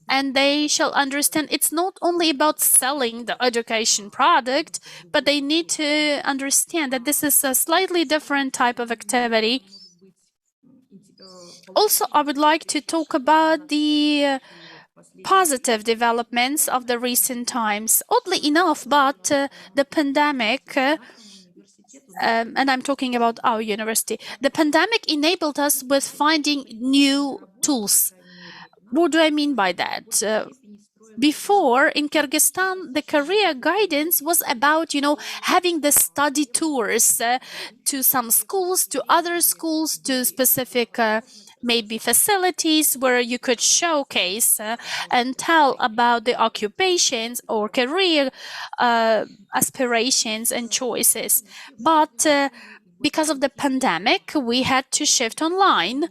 and they shall understand it's not only about selling the education product, but they need to understand that this is a slightly different type of activity. Also, I would like to talk about the positive developments of the recent times. Oddly enough, but the pandemic, and I'm talking about our university, the pandemic enabled us with finding new tools. What do I mean by that? Before, in Kyrgyzstan, the career guidance was about, having the study tours to some schools, to other schools, to specific maybe facilities where you could showcase and tell about the occupations or career aspirations and choices. But because of the pandemic, we had to shift online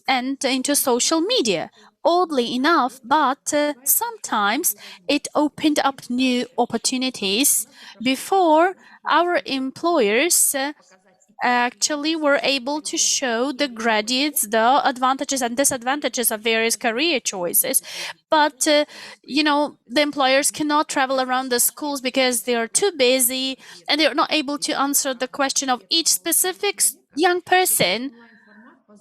and into social media. Oddly enough, but sometimes it opened up new opportunities. Before, our employers actually were able to show the graduates the advantages and disadvantages of various career choices. But, the employers cannot travel around the schools because they are too busy and they are not able to answer the question of each specific young person.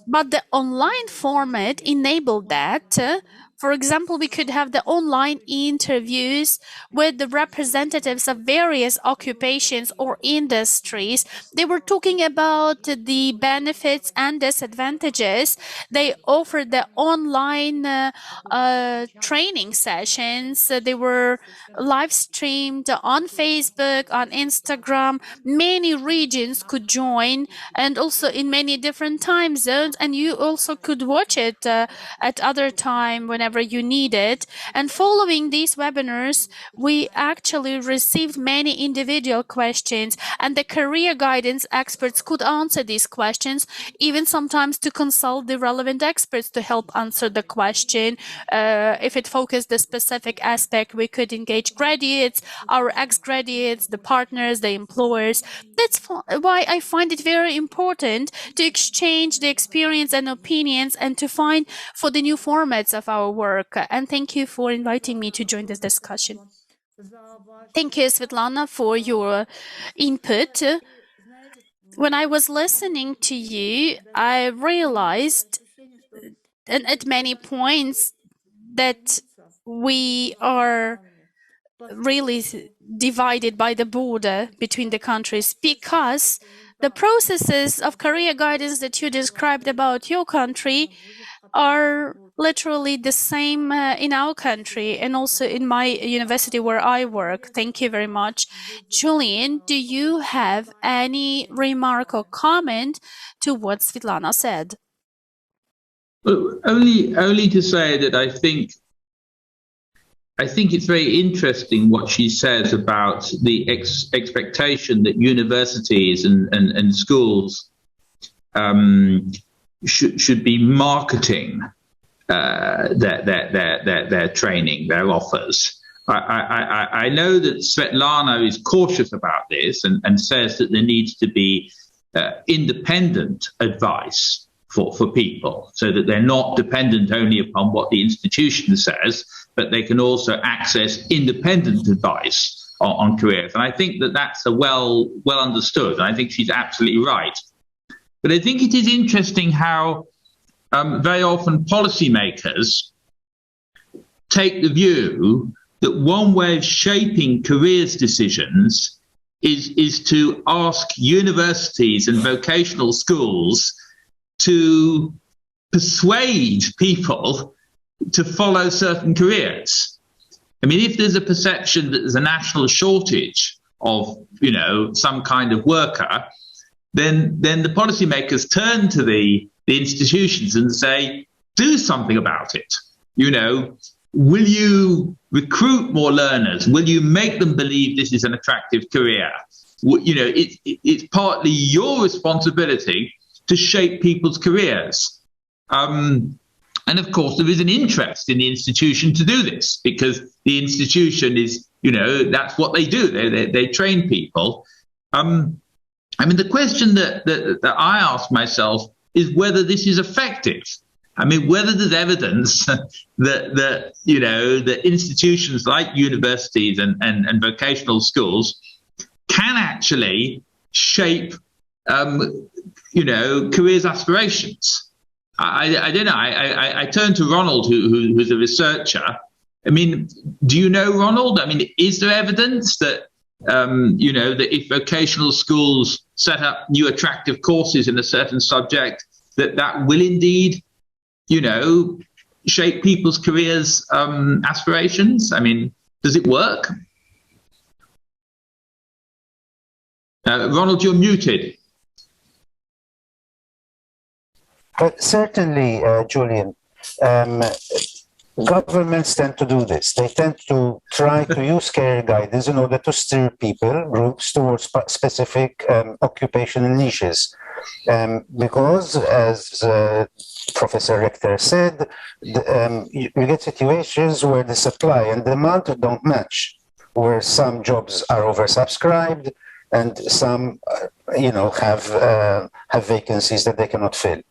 But the online format enabled that. For example, we could have the online interviews with the representatives of various occupations or industries. They were talking about the benefits and disadvantages. They offered the online training sessions. They were live streamed on Facebook, on Instagram. Many regions could join, and also in many different time zones. And you also could watch it at other time whenever you need it. And following these webinars, we actually received many individual questions, and the career guidance experts could answer these questions, even sometimes to consult the relevant experts to help answer the question. If it focused the specific aspect, we could engage graduates, our ex-graduates, the partners, the employers. That's why I find it very important to exchange the experience and opinions and to find for the new formats of our work. And thank you for inviting me to join this discussion. Thank you, Svetlana, for your input. When I was listening to you, I realized, and at many points, that we are really divided by the border between the countries, because the processes of career guidance that you described about your country are literally the same in our country and also in my university where I work. Thank you very much. Julian, do you have any remark or comment to what Svetlana said? Well, only to say that I think it's very interesting what she says about the expectation that universities and schools should be marketing their training, their offers. I know that Svetlana is cautious about this and says that there needs to be independent advice for people, so that they're not dependent only upon what the institution says, but they can also access independent advice on careers. And I think that that's well understood. And I think she's absolutely right. But I think it is interesting how very often policymakers take the view that one way of shaping careers decisions is to ask universities and vocational schools to persuade people to follow certain careers. I mean, if there's a perception that there's a national shortage of, some kind of worker, then the policymakers turn to the institutions and say, do something about it. Will you recruit more learners? Will you make them believe this is an attractive career? It's partly your responsibility to shape people's careers. And of course, there is an interest in the institution to do this, because the institution is, that's what they do. They train people. The question that I ask myself is whether this is effective. Whether there's evidence that institutions like universities and vocational schools can actually shape, careers aspirations. I don't know. I turn to Ronald, who's a researcher. Do you know, Ronald? Is there evidence that, that if vocational schools set up new attractive courses in a certain subject, that will indeed, shape people's careers aspirations? Does it work? Ronald, you're muted. But certainly, Julian, governments tend to do this. They tend to try to use career guidance in order to steer groups towards specific occupational niches. Because, as Professor Rector said, you get situations where the supply and demand don't match, where some jobs are oversubscribed and some, have vacancies that they cannot fill.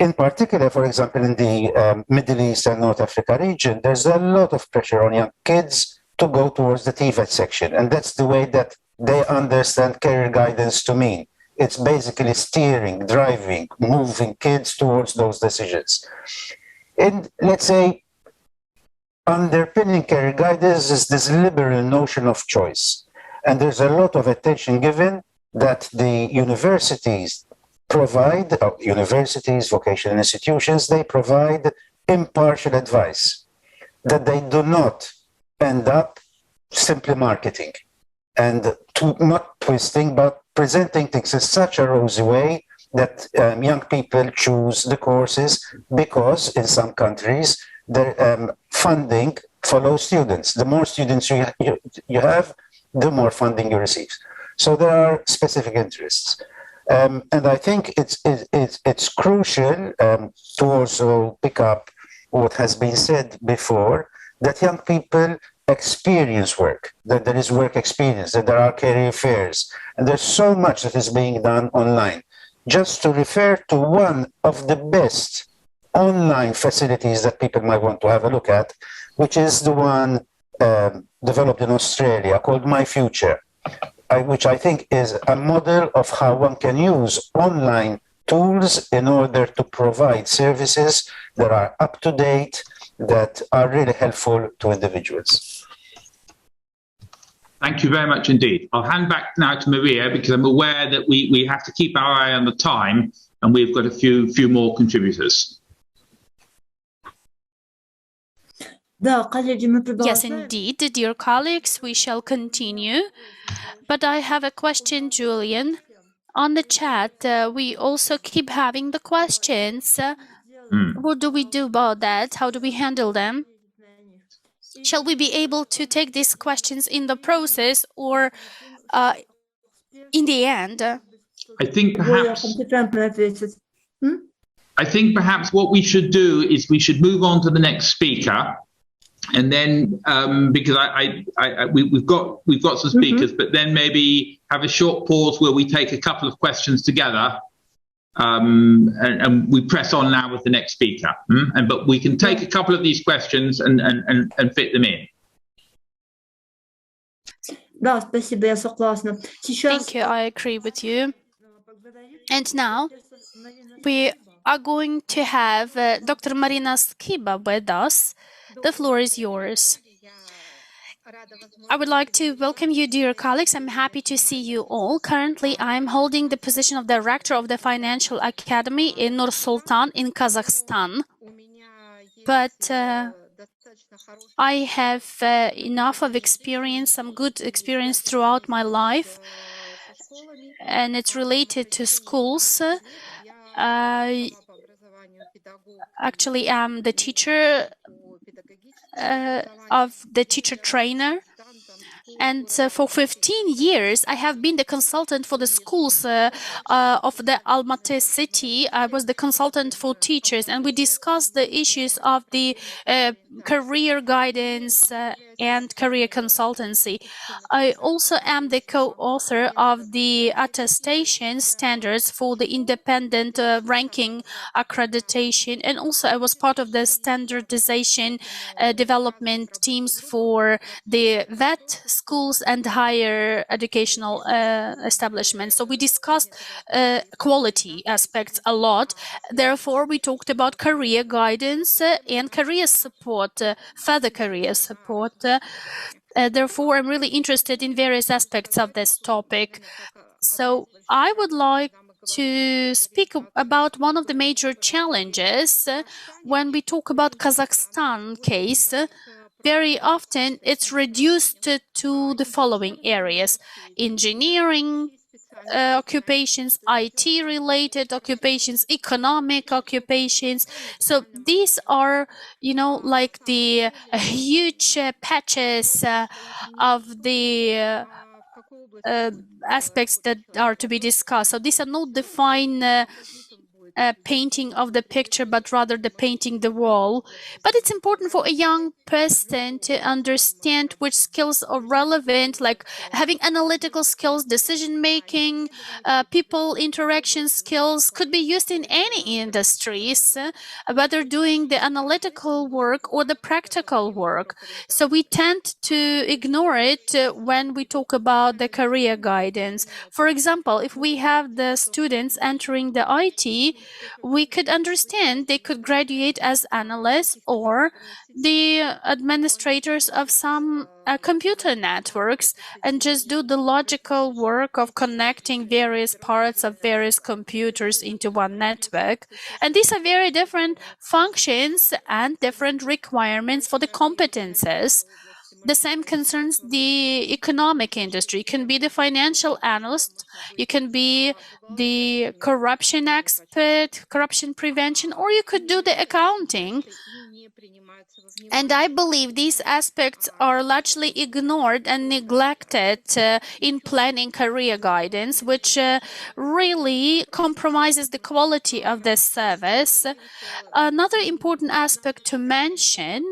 In particular, for example, in the Middle East and North Africa region, there's a lot of pressure on young kids to go towards the TVET section. And that's the way that they understand career guidance to mean. It's basically steering, driving, moving kids towards those decisions. And let's say, underpinning career guidance is this liberal notion of choice. And there's a lot of attention given that the universities provide, vocational institutions, they provide impartial advice, that they do not end up simply marketing and not twisting, but presenting things in such a rosy way that young people choose the courses because in some countries, the funding follows students. The more students you have, the more funding you receive. So there are specific interests. And I think it's crucial to also pick up what has been said before, that young people experience work, that there is work experience, that there are career fairs, and there's so much that is being done online. Just to refer to one of the best online facilities that people might want to have a look at, which is the one developed in Australia called My Future, which I think is a model of how one can use online tools in order to provide services that are up to date, that are really helpful to individuals. Thank you very much indeed. I'll hand back now to Maria because I'm aware that we have to keep our eye on the time and we've got a few more contributors. Yes, indeed, dear colleagues, we shall continue. But I have a question, Julian. On the chat, we also keep having the questions. What do we do about that? How do we handle them? Shall we be able to take these questions in the process or in the end? I think perhaps what we should do is we should move on to the next speaker, and then because we've got some speakers, but then maybe have a short pause where we take a couple of questions together, and we press on now with the next speaker. But we can take a couple of these questions and fit them in. Thank you, I agree with you. And now we are going to have Dr. Marina Skiba with us. The floor is yours. I would like to welcome you, dear colleagues. I'm happy to see you all. Currently, I'm holding the position of Director of the Financial Academy in Nur Sultan in Kazakhstan. But I have enough of experience, some good experience throughout my life, and it's related to schools. Actually, I'm the teacher of the teacher trainer. And for 15 years, I have been the consultant for the schools of the Almaty city. I was the consultant for teachers, and we discussed the issues of the career guidance and career consultancy. I also am the co-author of the attestation standards for the independent ranking accreditation, and also I was part of the standardization development teams for the VET schools and higher educational establishments. So we discussed quality aspects a lot. Therefore, we talked about career guidance and career support, further career support. Therefore, I'm really interested in various aspects of this topic. So I would like to speak about one of the major challenges when we talk about Kazakhstan case. Very often it's reduced to the following areas: engineering occupations, IT-related occupations, economic occupations. So these are, like the huge patches of the aspects that are to be discussed. So these are not defined painting of the picture, but rather the painting the wall. But it's important for a young person to understand which skills are relevant, like having analytical skills, decision making, people interaction skills could be used in any industries, whether doing the analytical work or the practical work. So we tend to ignore it when we talk about the career guidance. For example, if we have the students entering the IT, we could understand they could graduate as analysts or the administrators of some computer networks and just do the logical work of connecting various parts of various computers into one network. And these are very different functions and different requirements for the competences. The same concerns the economic industry. You can be the financial analyst, you can be the corruption expert, corruption prevention, or you could do the accounting. And I believe these aspects are largely ignored and neglected in planning career guidance, which really compromises the quality of this service. Another important aspect to mention,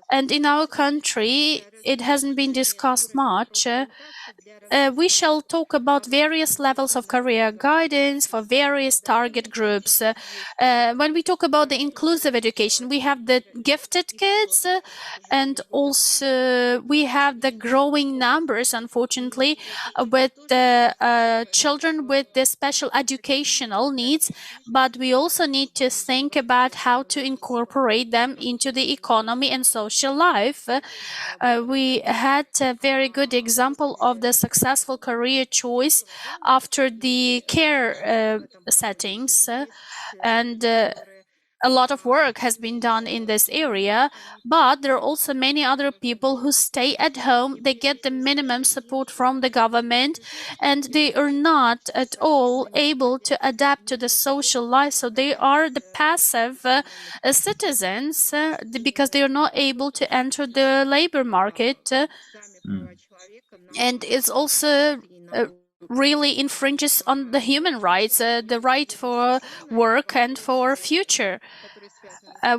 and in our country, it hasn't been discussed much. We shall talk about various levels of career guidance for various target groups. When we talk about the inclusive education, we have the gifted kids, and also we have the growing numbers, unfortunately, with the children with the special educational needs. But we also need to think about how to incorporate them into the economy and social life. We we had a very good example of the successful career choice after the care settings, and a lot of work has been done in this area, but there are also many other people who stay at home. They get the minimum support from the government, and they are not at all able to adapt to the social life. So they are the passive citizens because they are not able to enter the labor market. And it's also really infringes on the human rights, the right for work and for future.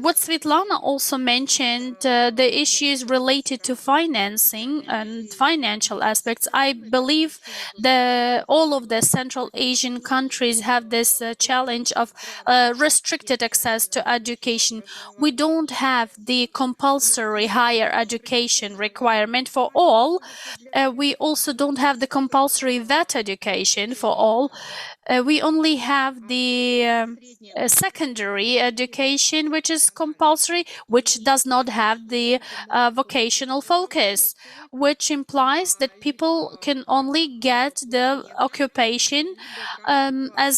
What Svetlana also mentioned, the issues related to financing and financial aspects. I believe all of the Central Asian countries have this challenge of restricted access to education. We don't have the compulsory higher education requirement for all. We also don't have the compulsory vet education for all. We only have the secondary education, which is compulsory, which does not have the vocational focus, which implies that people can only get the occupation as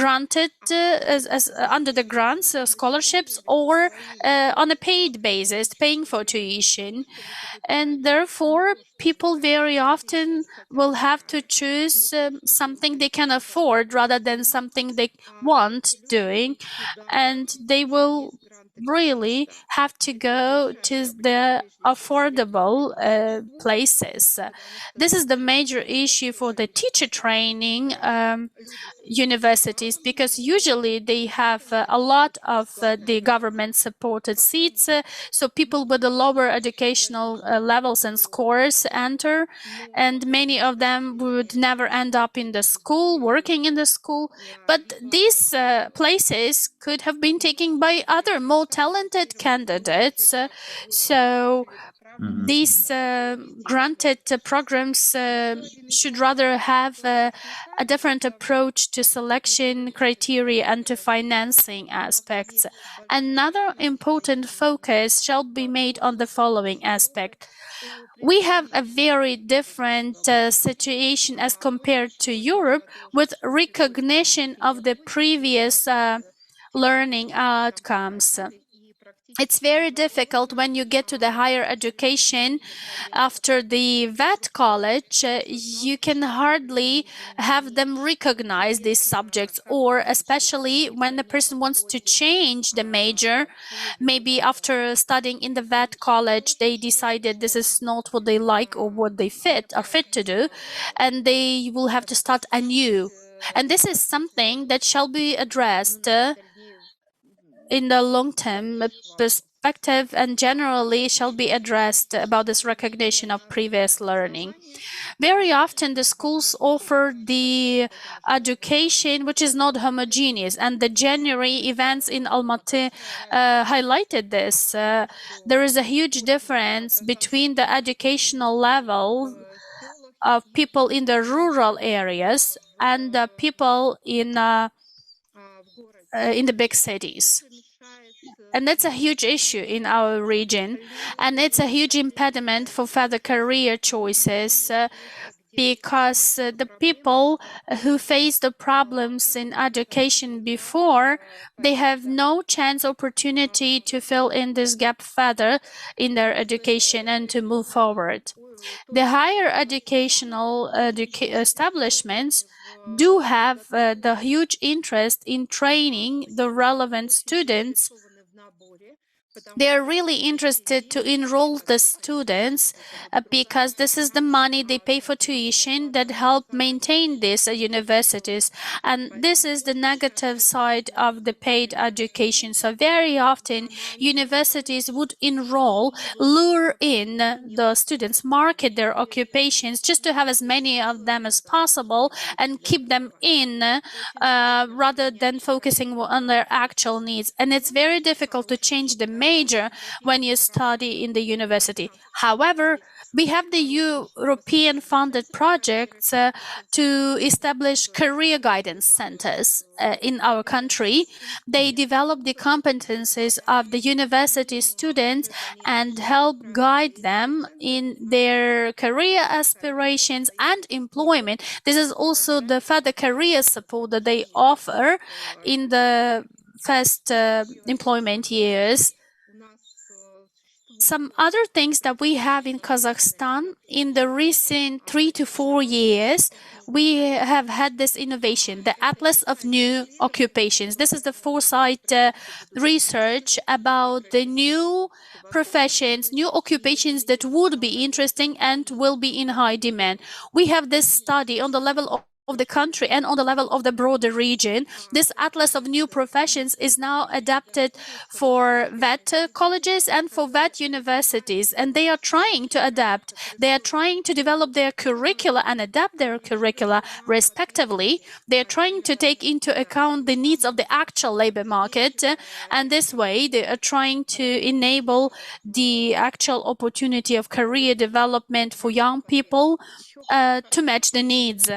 granted as under the grants, scholarships, or on a paid basis, paying for tuition. And therefore, people very often will have to choose something they can afford rather than something they want doing, and they will really have to go to the affordable places. This is the major issue for the teacher training universities, because usually they have a lot of the government supported seats, so people with the lower educational levels and scores enter, and many of them would never end up in the school, working in the school. But these places could have been taken by other more talented candidates. So these granted programs should rather have a different approach to selection criteria and to financing aspects. Another important focus shall be made on the following aspect. We have a very different situation as compared to Europe, with recognition of the previous learning outcomes. It's very difficult when you get to the higher education after the vet college. You can hardly have them recognize these subjects, or especially when a person wants to change the major. Maybe after studying in the vet college, they decided this is not what they like or what they are fit to do, and they will have to start anew. And this is something that shall be addressed in the long-term perspective, and generally shall be addressed about this recognition of previous learning. Very often the schools offer the education which is not homogeneous, and the January events in Almaty highlighted this. There is a huge difference between the educational level of people in the rural areas and the people in the big cities. And that's a huge issue in our region, and it's a huge impediment for further career choices, because the people who face the problems in education before, they have no chance opportunity to fill in this gap further in their education and to move forward. The higher educational establishments do have the huge interest in training the relevant students. They are really interested to enroll the students because this is the money they pay for tuition that help maintain these universities. And this is the negative side of the paid education. So very often universities would enroll, lure in the students, market their occupations just to have as many of them as possible and keep them in rather than focusing on their actual needs. And it's very difficult to change the major when you study in the university. However, We have the European funded projects to establish career guidance centers in our country. They develop the competencies of the university students and help guide them in their career aspirations and employment. This is also the further career support that they offer in the first employment years. Some other things that we have in Kazakhstan in the recent 3 to 4 years, we have had this innovation, the Atlas of New Occupations. This is the foresight research about the new professions, new occupations that would be interesting and will be in high demand. We have this study on the level of the country and on the level of the broader region. This Atlas of New Professions is now adapted for vet colleges and for vet universities, and they are trying to adapt. They are trying to develop their curricula and adapt their curricula respectively. They are trying to take into account the needs of the actual labor market, and this way they are trying to enable the actual opportunity of career development for young people to match the needs.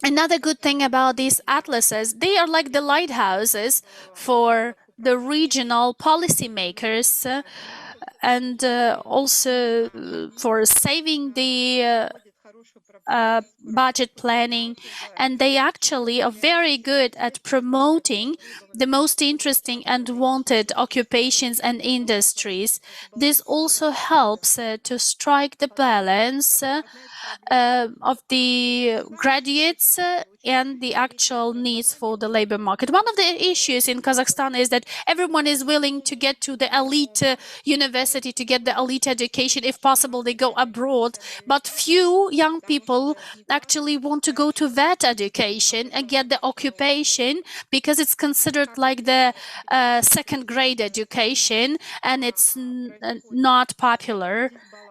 Another good thing about these atlases, they are like the lighthouses for the regional policymakers and also for saving the budget planning, and they actually are very good at promoting the most interesting and wanted occupations and industries. This also helps to strike the balance of the graduates and the actual needs for the labor market. One of the issues in Kazakhstan is that everyone is willing to get to the elite university, to get the elite education. If possible, they go abroad, but few young people actually want to go to that education and get the occupation because it's considered like the second-grade education, and it's not popular.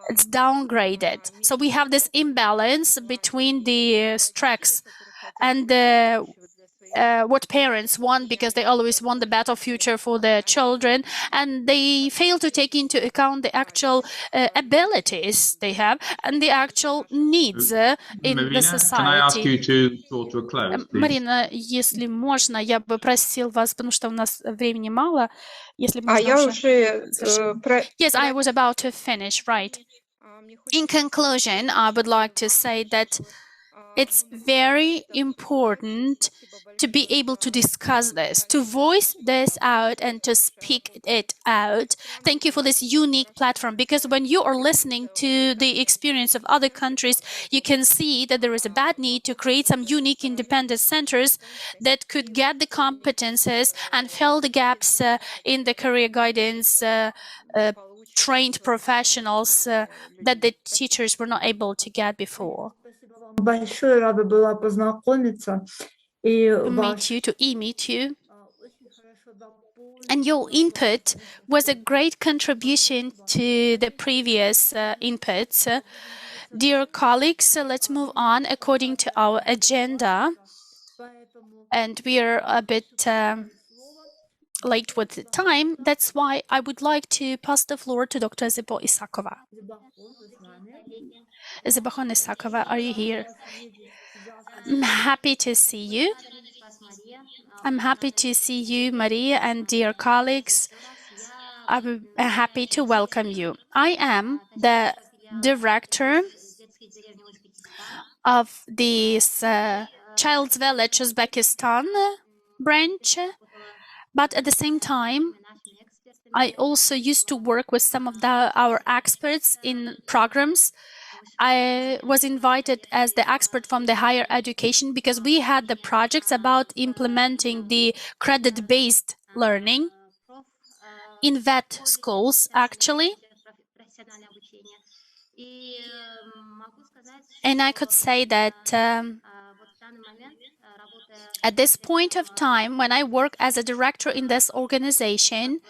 It's downgraded. So we have this imbalance between the strengths and what parents want, because they always want the better future for their children, and they fail to take into account the actual abilities they have and the actual needs in the society. Can I ask you to draw to a close, please? Марина, если можно, я бы просил вас, потому что у нас времени мало, если можно я уже уже Yes, I was about to finish, right. In conclusion, I would like to say that it's very important to be able to discuss this, to voice this out and to speak it out. Thank you for this unique platform, because when you are listening to the experience of other countries, you can see that there is a bad need to create some unique independent centers that could get the competences and fill the gaps in the career guidance trained professionals that the teachers were not able to get before. Большое рада была познакомиться. To meet you. And your input was a great contribution to the previous inputs. Dear colleagues, let's move on according to our agenda. And we are a bit late with the time. That's why I would like to pass the floor to Dr. Zibo Isakova. Zibo Isakova, are you here? I'm happy to see you. I'm happy to see you, Maria, and dear colleagues. I'm happy to welcome you. I am the director of this Child's Village Uzbekistan branch, but at the same time, I also used to work with some of our experts in programs. I was invited as the expert from the higher education because we had the projects about implementing the credit-based learning in vet schools, actually. And I could say that at this point of time, when I work as a director in this organization,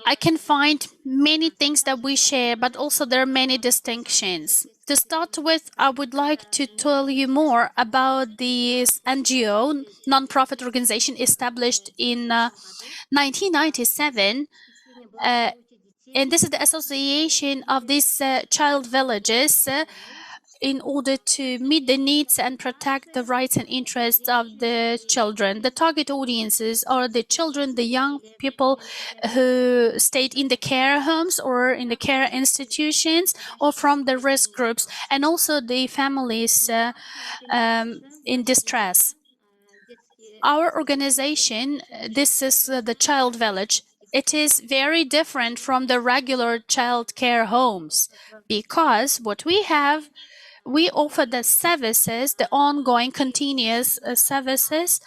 I can find many things that we share, but also there are many distinctions. To start with, I would like to tell you more about this NGO, non-profit organization established in 1997. And this is the association of these child villages in order to meet the needs and protect the rights and interests of the children. The target audiences are the children, the young people who stayed in the care homes or in the care institutions or from the risk groups, and also the families in distress. Our organization, this is the Child Village. It is very different from the regular child care homes because what we have, we offer the services, the ongoing continuous services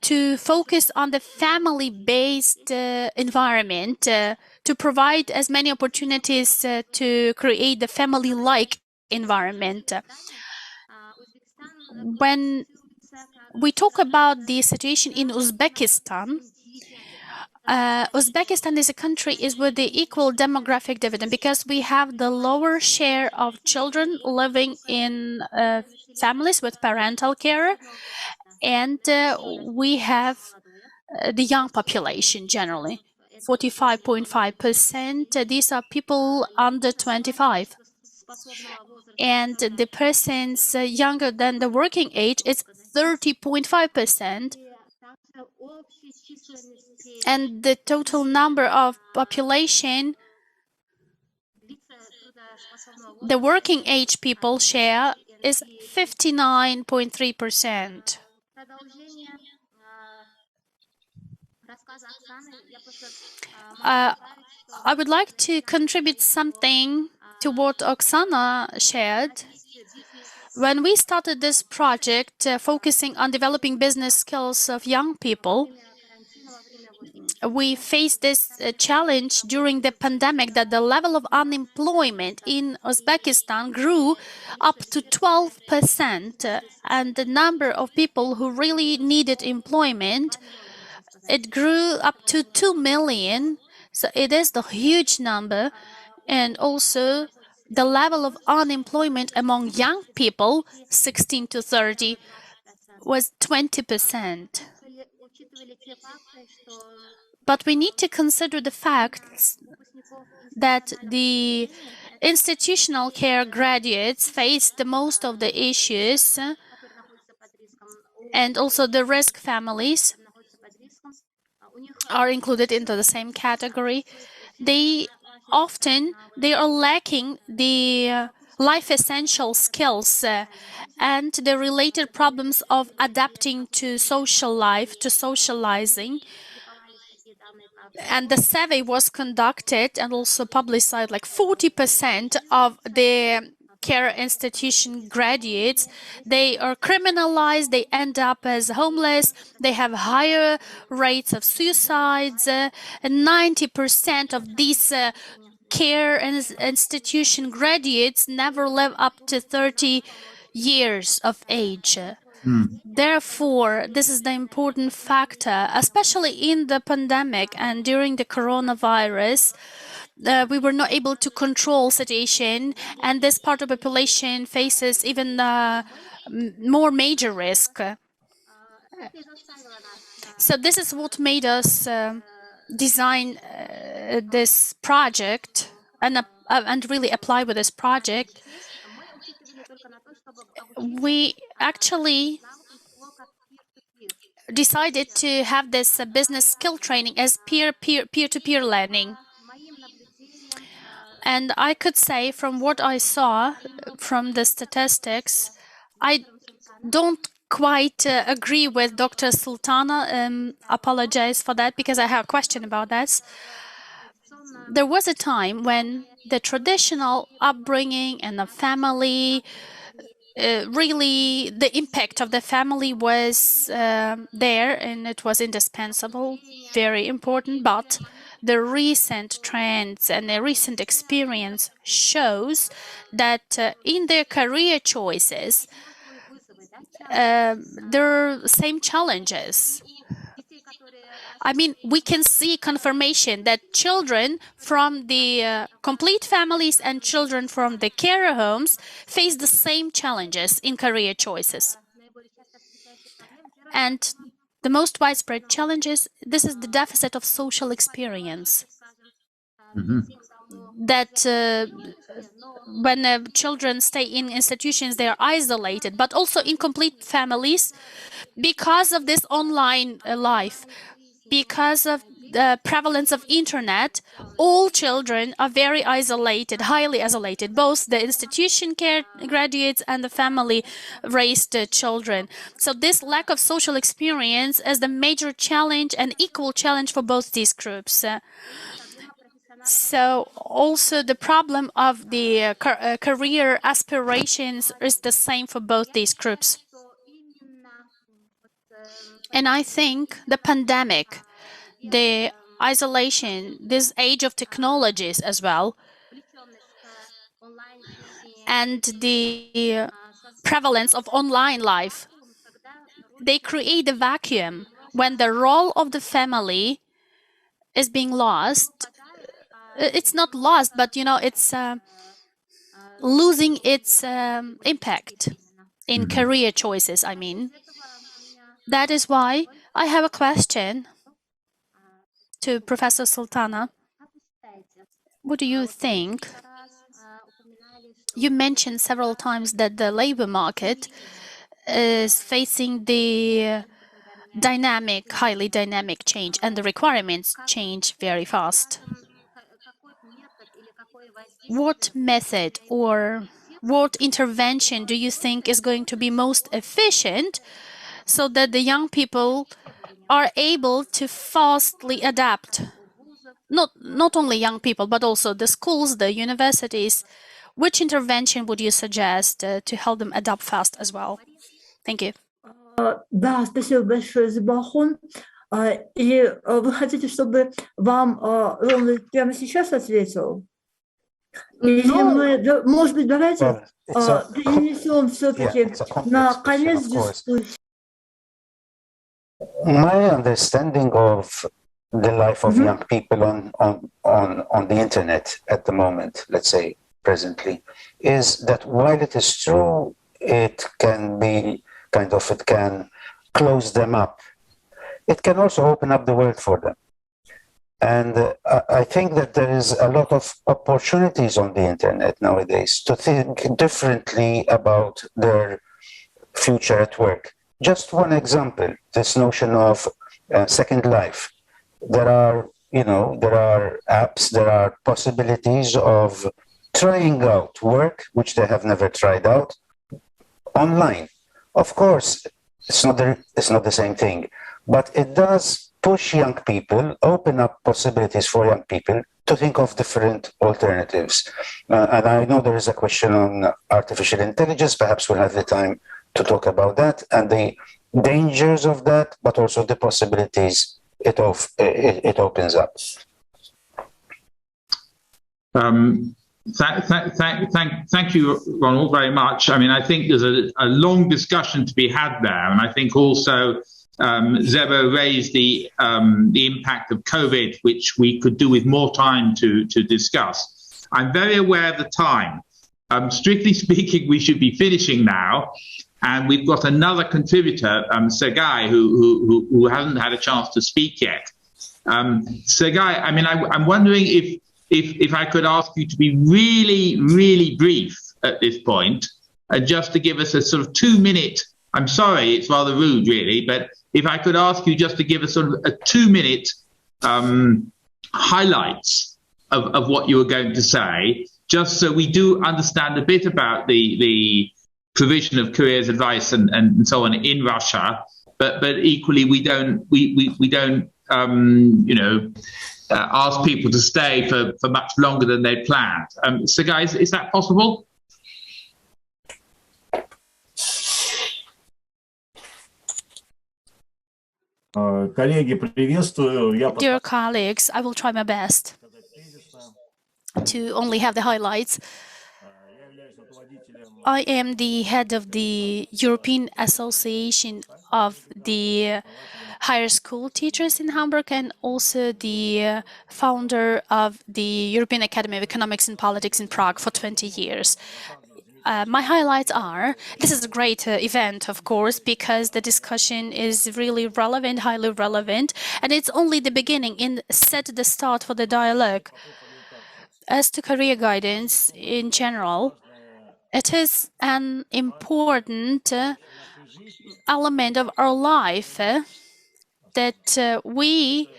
to focus on the family-based environment, to provide as many opportunities to create the family-like environment. When we talk about the situation in Uzbekistan, Uzbekistan is a country with the equal demographic dividend because we have the lower share of children living in families with parental care, and we have the young population generally, 45.5%. These are people under 25. And the persons younger than the working age is 30.5%. And the total number of population, the working age people share is 59.3%. I would like to contribute something to what Oksana shared. When we started this project focusing on developing business skills of young people, we faced this challenge during the pandemic that the level of unemployment in Uzbekistan grew up to 12%, and the number of people who really needed employment, it grew up to 2 million. So it is the huge number. And also the level of unemployment among young people, 16 to 30, was 20%. But we need to consider the facts that the institutional care graduates face the most of the issues, and also the risk families are included into the same category. They are lacking the life essential skills and the related problems of adapting to social life, to socializing. And the survey was conducted and also publicized. Like 40% of the care institution graduates, they are criminalized, they end up as homeless, they have higher rates of suicides, and 90% of these care institution graduates never live up to 30 years of age. Therefore, this is the important factor, especially in the pandemic and during the coronavirus. We were not able to control situation, and this part of the population faces even more major risk. So this is what made us design this project and really apply with this project. We actually decided to have this business skill training as peer-to-peer learning. And I could say from what I saw from the statistics, I don't quite agree with Dr. Sultana. Apologize for that because I have a question about that. There was a time when the traditional upbringing and the family, really the impact of the family was there, and it was indispensable, very important. But the recent trends and the recent experience shows that in their career choices, there are same challenges. I mean, we can see confirmation that children from the complete families and children from the care homes face the same challenges in career choices. And the most widespread challenges, this is the deficit of social experience. That when children stay in institutions, they are isolated, but also incomplete families because of this online life, because of the prevalence of internet. All children are very isolated, highly isolated, both the institution care graduates and the family raised children. So this lack of social experience is the major challenge and equal challenge for both these groups. So also the problem of the career aspirations is the same for both these groups. And I think the pandemic, the isolation, this age of technologies as well, and the prevalence of online life, they create a vacuum when the role of the family is being lost. It's not lost, but it's losing its impact in career choices, I mean. That is why I have a question to Professor Sultana. What do you think? You mentioned several times that the labor market is facing the highly dynamic change, and the requirements change very fast. What method or what intervention do you think is going to be most efficient so that the young people are able to fastly adapt? Not only young people, but also the schools, the universities. Which intervention would you suggest to help them adapt fast as well? Thank you. Да, спасибо большое за балхон. И вы хотите, чтобы вам Рональд прямо сейчас ответил? Или мы, может быть, давайте перенесем все-таки на конец дискуссии. My understanding of the life of young people on the internet at the moment, let's say presently, is that while it is true, it can be it can close them up, it can also open up the world for them. And I think that there is a lot of opportunities on the internet nowadays to think differently about their future at work. Just one example, this notion of Second Life. There are apps, there are possibilities of trying out work which they have never tried out online. Of course, it's not the same thing, but it does push young people, open up possibilities for young people to think of different alternatives. And I know there is a question on artificial intelligence. Perhaps we'll have the time to talk about that and the dangers of that, but also the possibilities it opens up. Thank you, Ronald, very much. I mean, I think there's a long discussion to be had there, and I think also Zebo raised the impact of COVID, which we could do with more time to discuss. I'm very aware of the time. Strictly speaking, we should be finishing now, and we've got another contributor, Sergei, who hasn't had a chance to speak yet. Sergei, I mean, I'm wondering if I could ask you to be really, really brief at this point, just to give us a sort of 2-minute, I'm sorry, it's rather rude really, but if I could ask you just to give us sort of a 2-minute highlights of what you were going to say, just so we do understand a bit about the provision of careers advice and so on in Russia, but equally we don't ask people to stay for much longer than they planned. So guys, is that possible? Dear colleagues, I will try my best to only have the highlights. I am the head of the European Association of the Higher School Teachers in Hamburg, and also the founder of the European Academy of Economics and Politics in Prague for 20 years. my highlights are, this is a great event, of course, because the discussion is really relevant, highly relevant, and it's only the beginning and set the start for the dialogue. As to career guidance in general, it is an important element of our life that we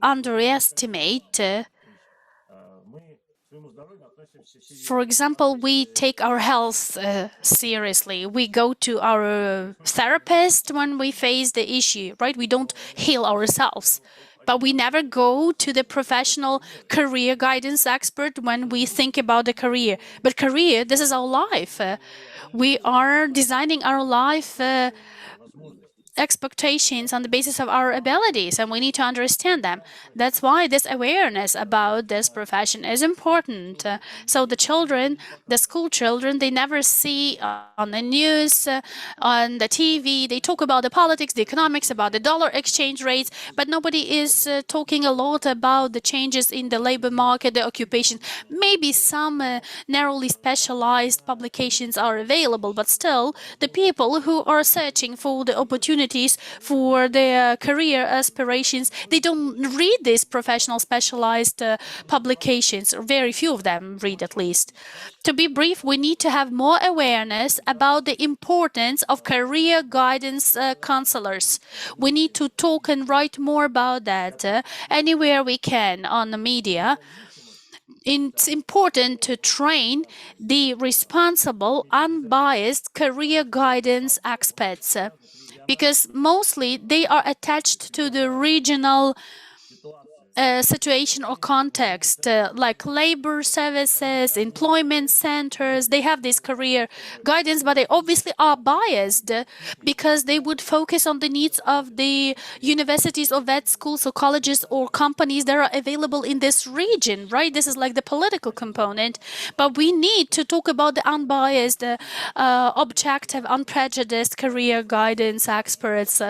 underestimate. For example, we take our health seriously. We go to our therapist when we face the issue, right? We don't heal ourselves. But we never go to the professional career guidance expert when we think about the career. But career, this is our life. We are designing our life expectations on the basis of our abilities, and we need to understand them. That's why this awareness about this profession is important. So the children, the school children, they never see on the news, on the TV, they talk about the politics, the economics, about the dollar exchange rates, but nobody is talking a lot about the changes in the labor market, the occupation. Maybe some narrowly specialized publications are available, but still, the people who are searching for the opportunities for their career aspirations, they don't read these professional specialized publications, or very few of them read at least. To be brief, we need to have more awareness about the importance of career guidance counselors. We need to talk and write more about that anywhere we can on the media. It's important to train the responsible, unbiased career guidance experts because mostly they are attached to the regional situation or context, like labor services, employment centers. They have this career guidance, but they obviously are biased because they would focus on the needs of the universities or vet schools or colleges or companies that are available in this region, right? This is like the political component. But we need to talk about the unbiased, objective, unprejudiced career guidance experts,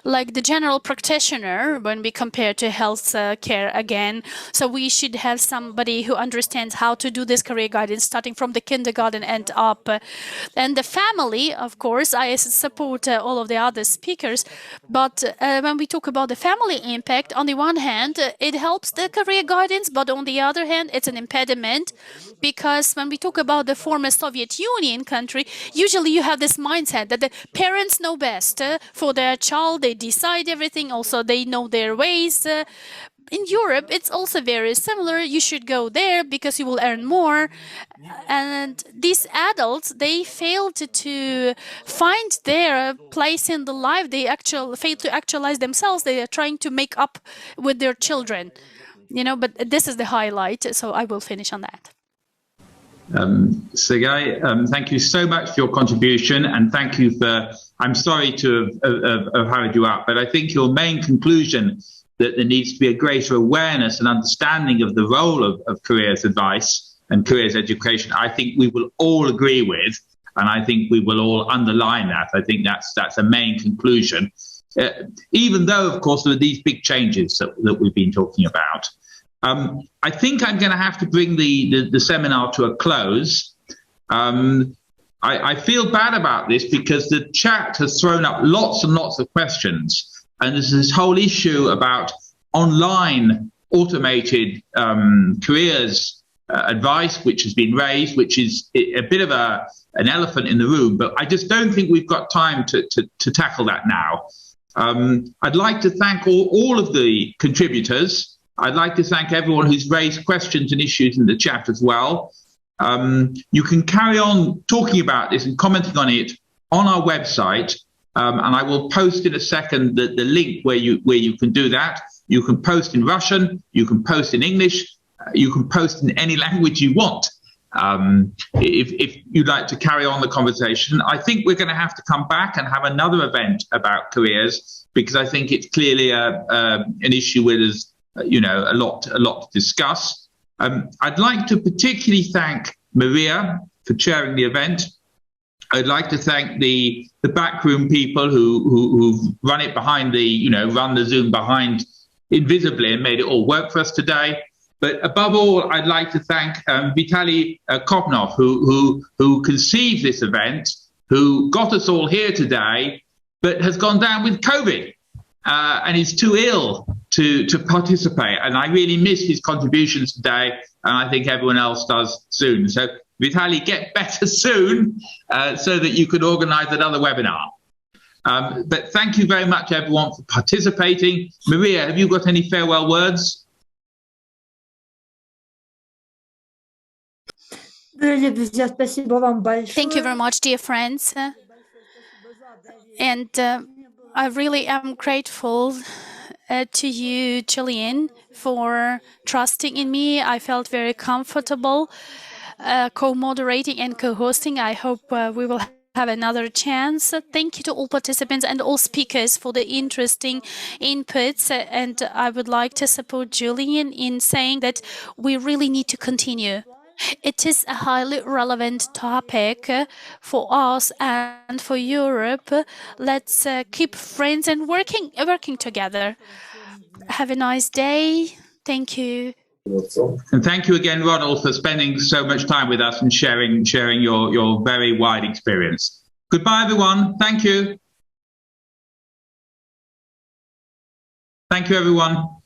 like the general practitioner when we compare to health care again. So we should have somebody who understands how to do this career guidance starting from the kindergarten and up. And the family, of course, I support all of the other speakers, but when we talk about the family impact, on the one hand, it helps the career guidance, but on the other hand, it's an impediment because when we talk about the former Soviet Union country, usually you have this mindset that the parents know best for their child, they decide everything, also they know their ways. In Europe, it's also very similar. You should go there because you will earn more. And these adults, they failed to find their place in the life. They fail to actualize themselves. They are trying to make up with their children. But this is the highlight, so I will finish on that. Sergei, thank you so much for your contribution, and thank you for, I'm sorry to have hurried you up, but I think your main conclusion that there needs to be a greater awareness and understanding of the role of careers advice and careers education, I think we will all agree with, and I think we will all underline that. I think that's a main conclusion, even though, of course, there are these big changes that we've been talking about. I think I'm going to have to bring the seminar to a close. I feel bad about this because the chat has thrown up lots and lots of questions. And there's this whole issue about online automated careers advice, which has been raised, which is a bit of an elephant in the room. But I just don't think we've got time to tackle that now. I'd like to thank all of the contributors. I'd like to thank everyone who's raised questions and issues in the chat as well. You can carry on talking about this and commenting on it on our website. And I will post in a second the link where you can do that. You can post in Russian, you can post in English, you can post in any language you want. If you'd like to carry on the conversation, I think we're going to have to come back and have another event about careers because I think it's clearly an issue where there's a lot to discuss. I'd like to particularly thank Maria for chairing the event. I'd like to thank the backroom people who've run it behind run the Zoom behind invisibly and made it all work for us today. But above all, I'd like to thank Vitaly Kopnov, who conceived this event, who got us all here today, but has gone down with COVID and is too ill to participate. And I really miss his contributions today, and I think everyone else does soon. So Vitaly, get better soon so that you could organize another webinar. But thank you very much, everyone, for participating. Maria, have you got any farewell words? Thank you very much, dear friends. And I really am grateful to you, Julian, for trusting in me. I felt very comfortable co-moderating and co-hosting. I hope we will have another chance. Thank you to all participants and all speakers for the interesting inputs. And I would like to support Julian in saying that we really need to continue. It is a highly relevant topic for us and for Europe. Let's keep friends and working together. Have a nice day. Thank you. And thank you again, Ronald, for spending so much time with us and sharing your very wide experience. Goodbye, everyone. Thank you. Thank you, everyone.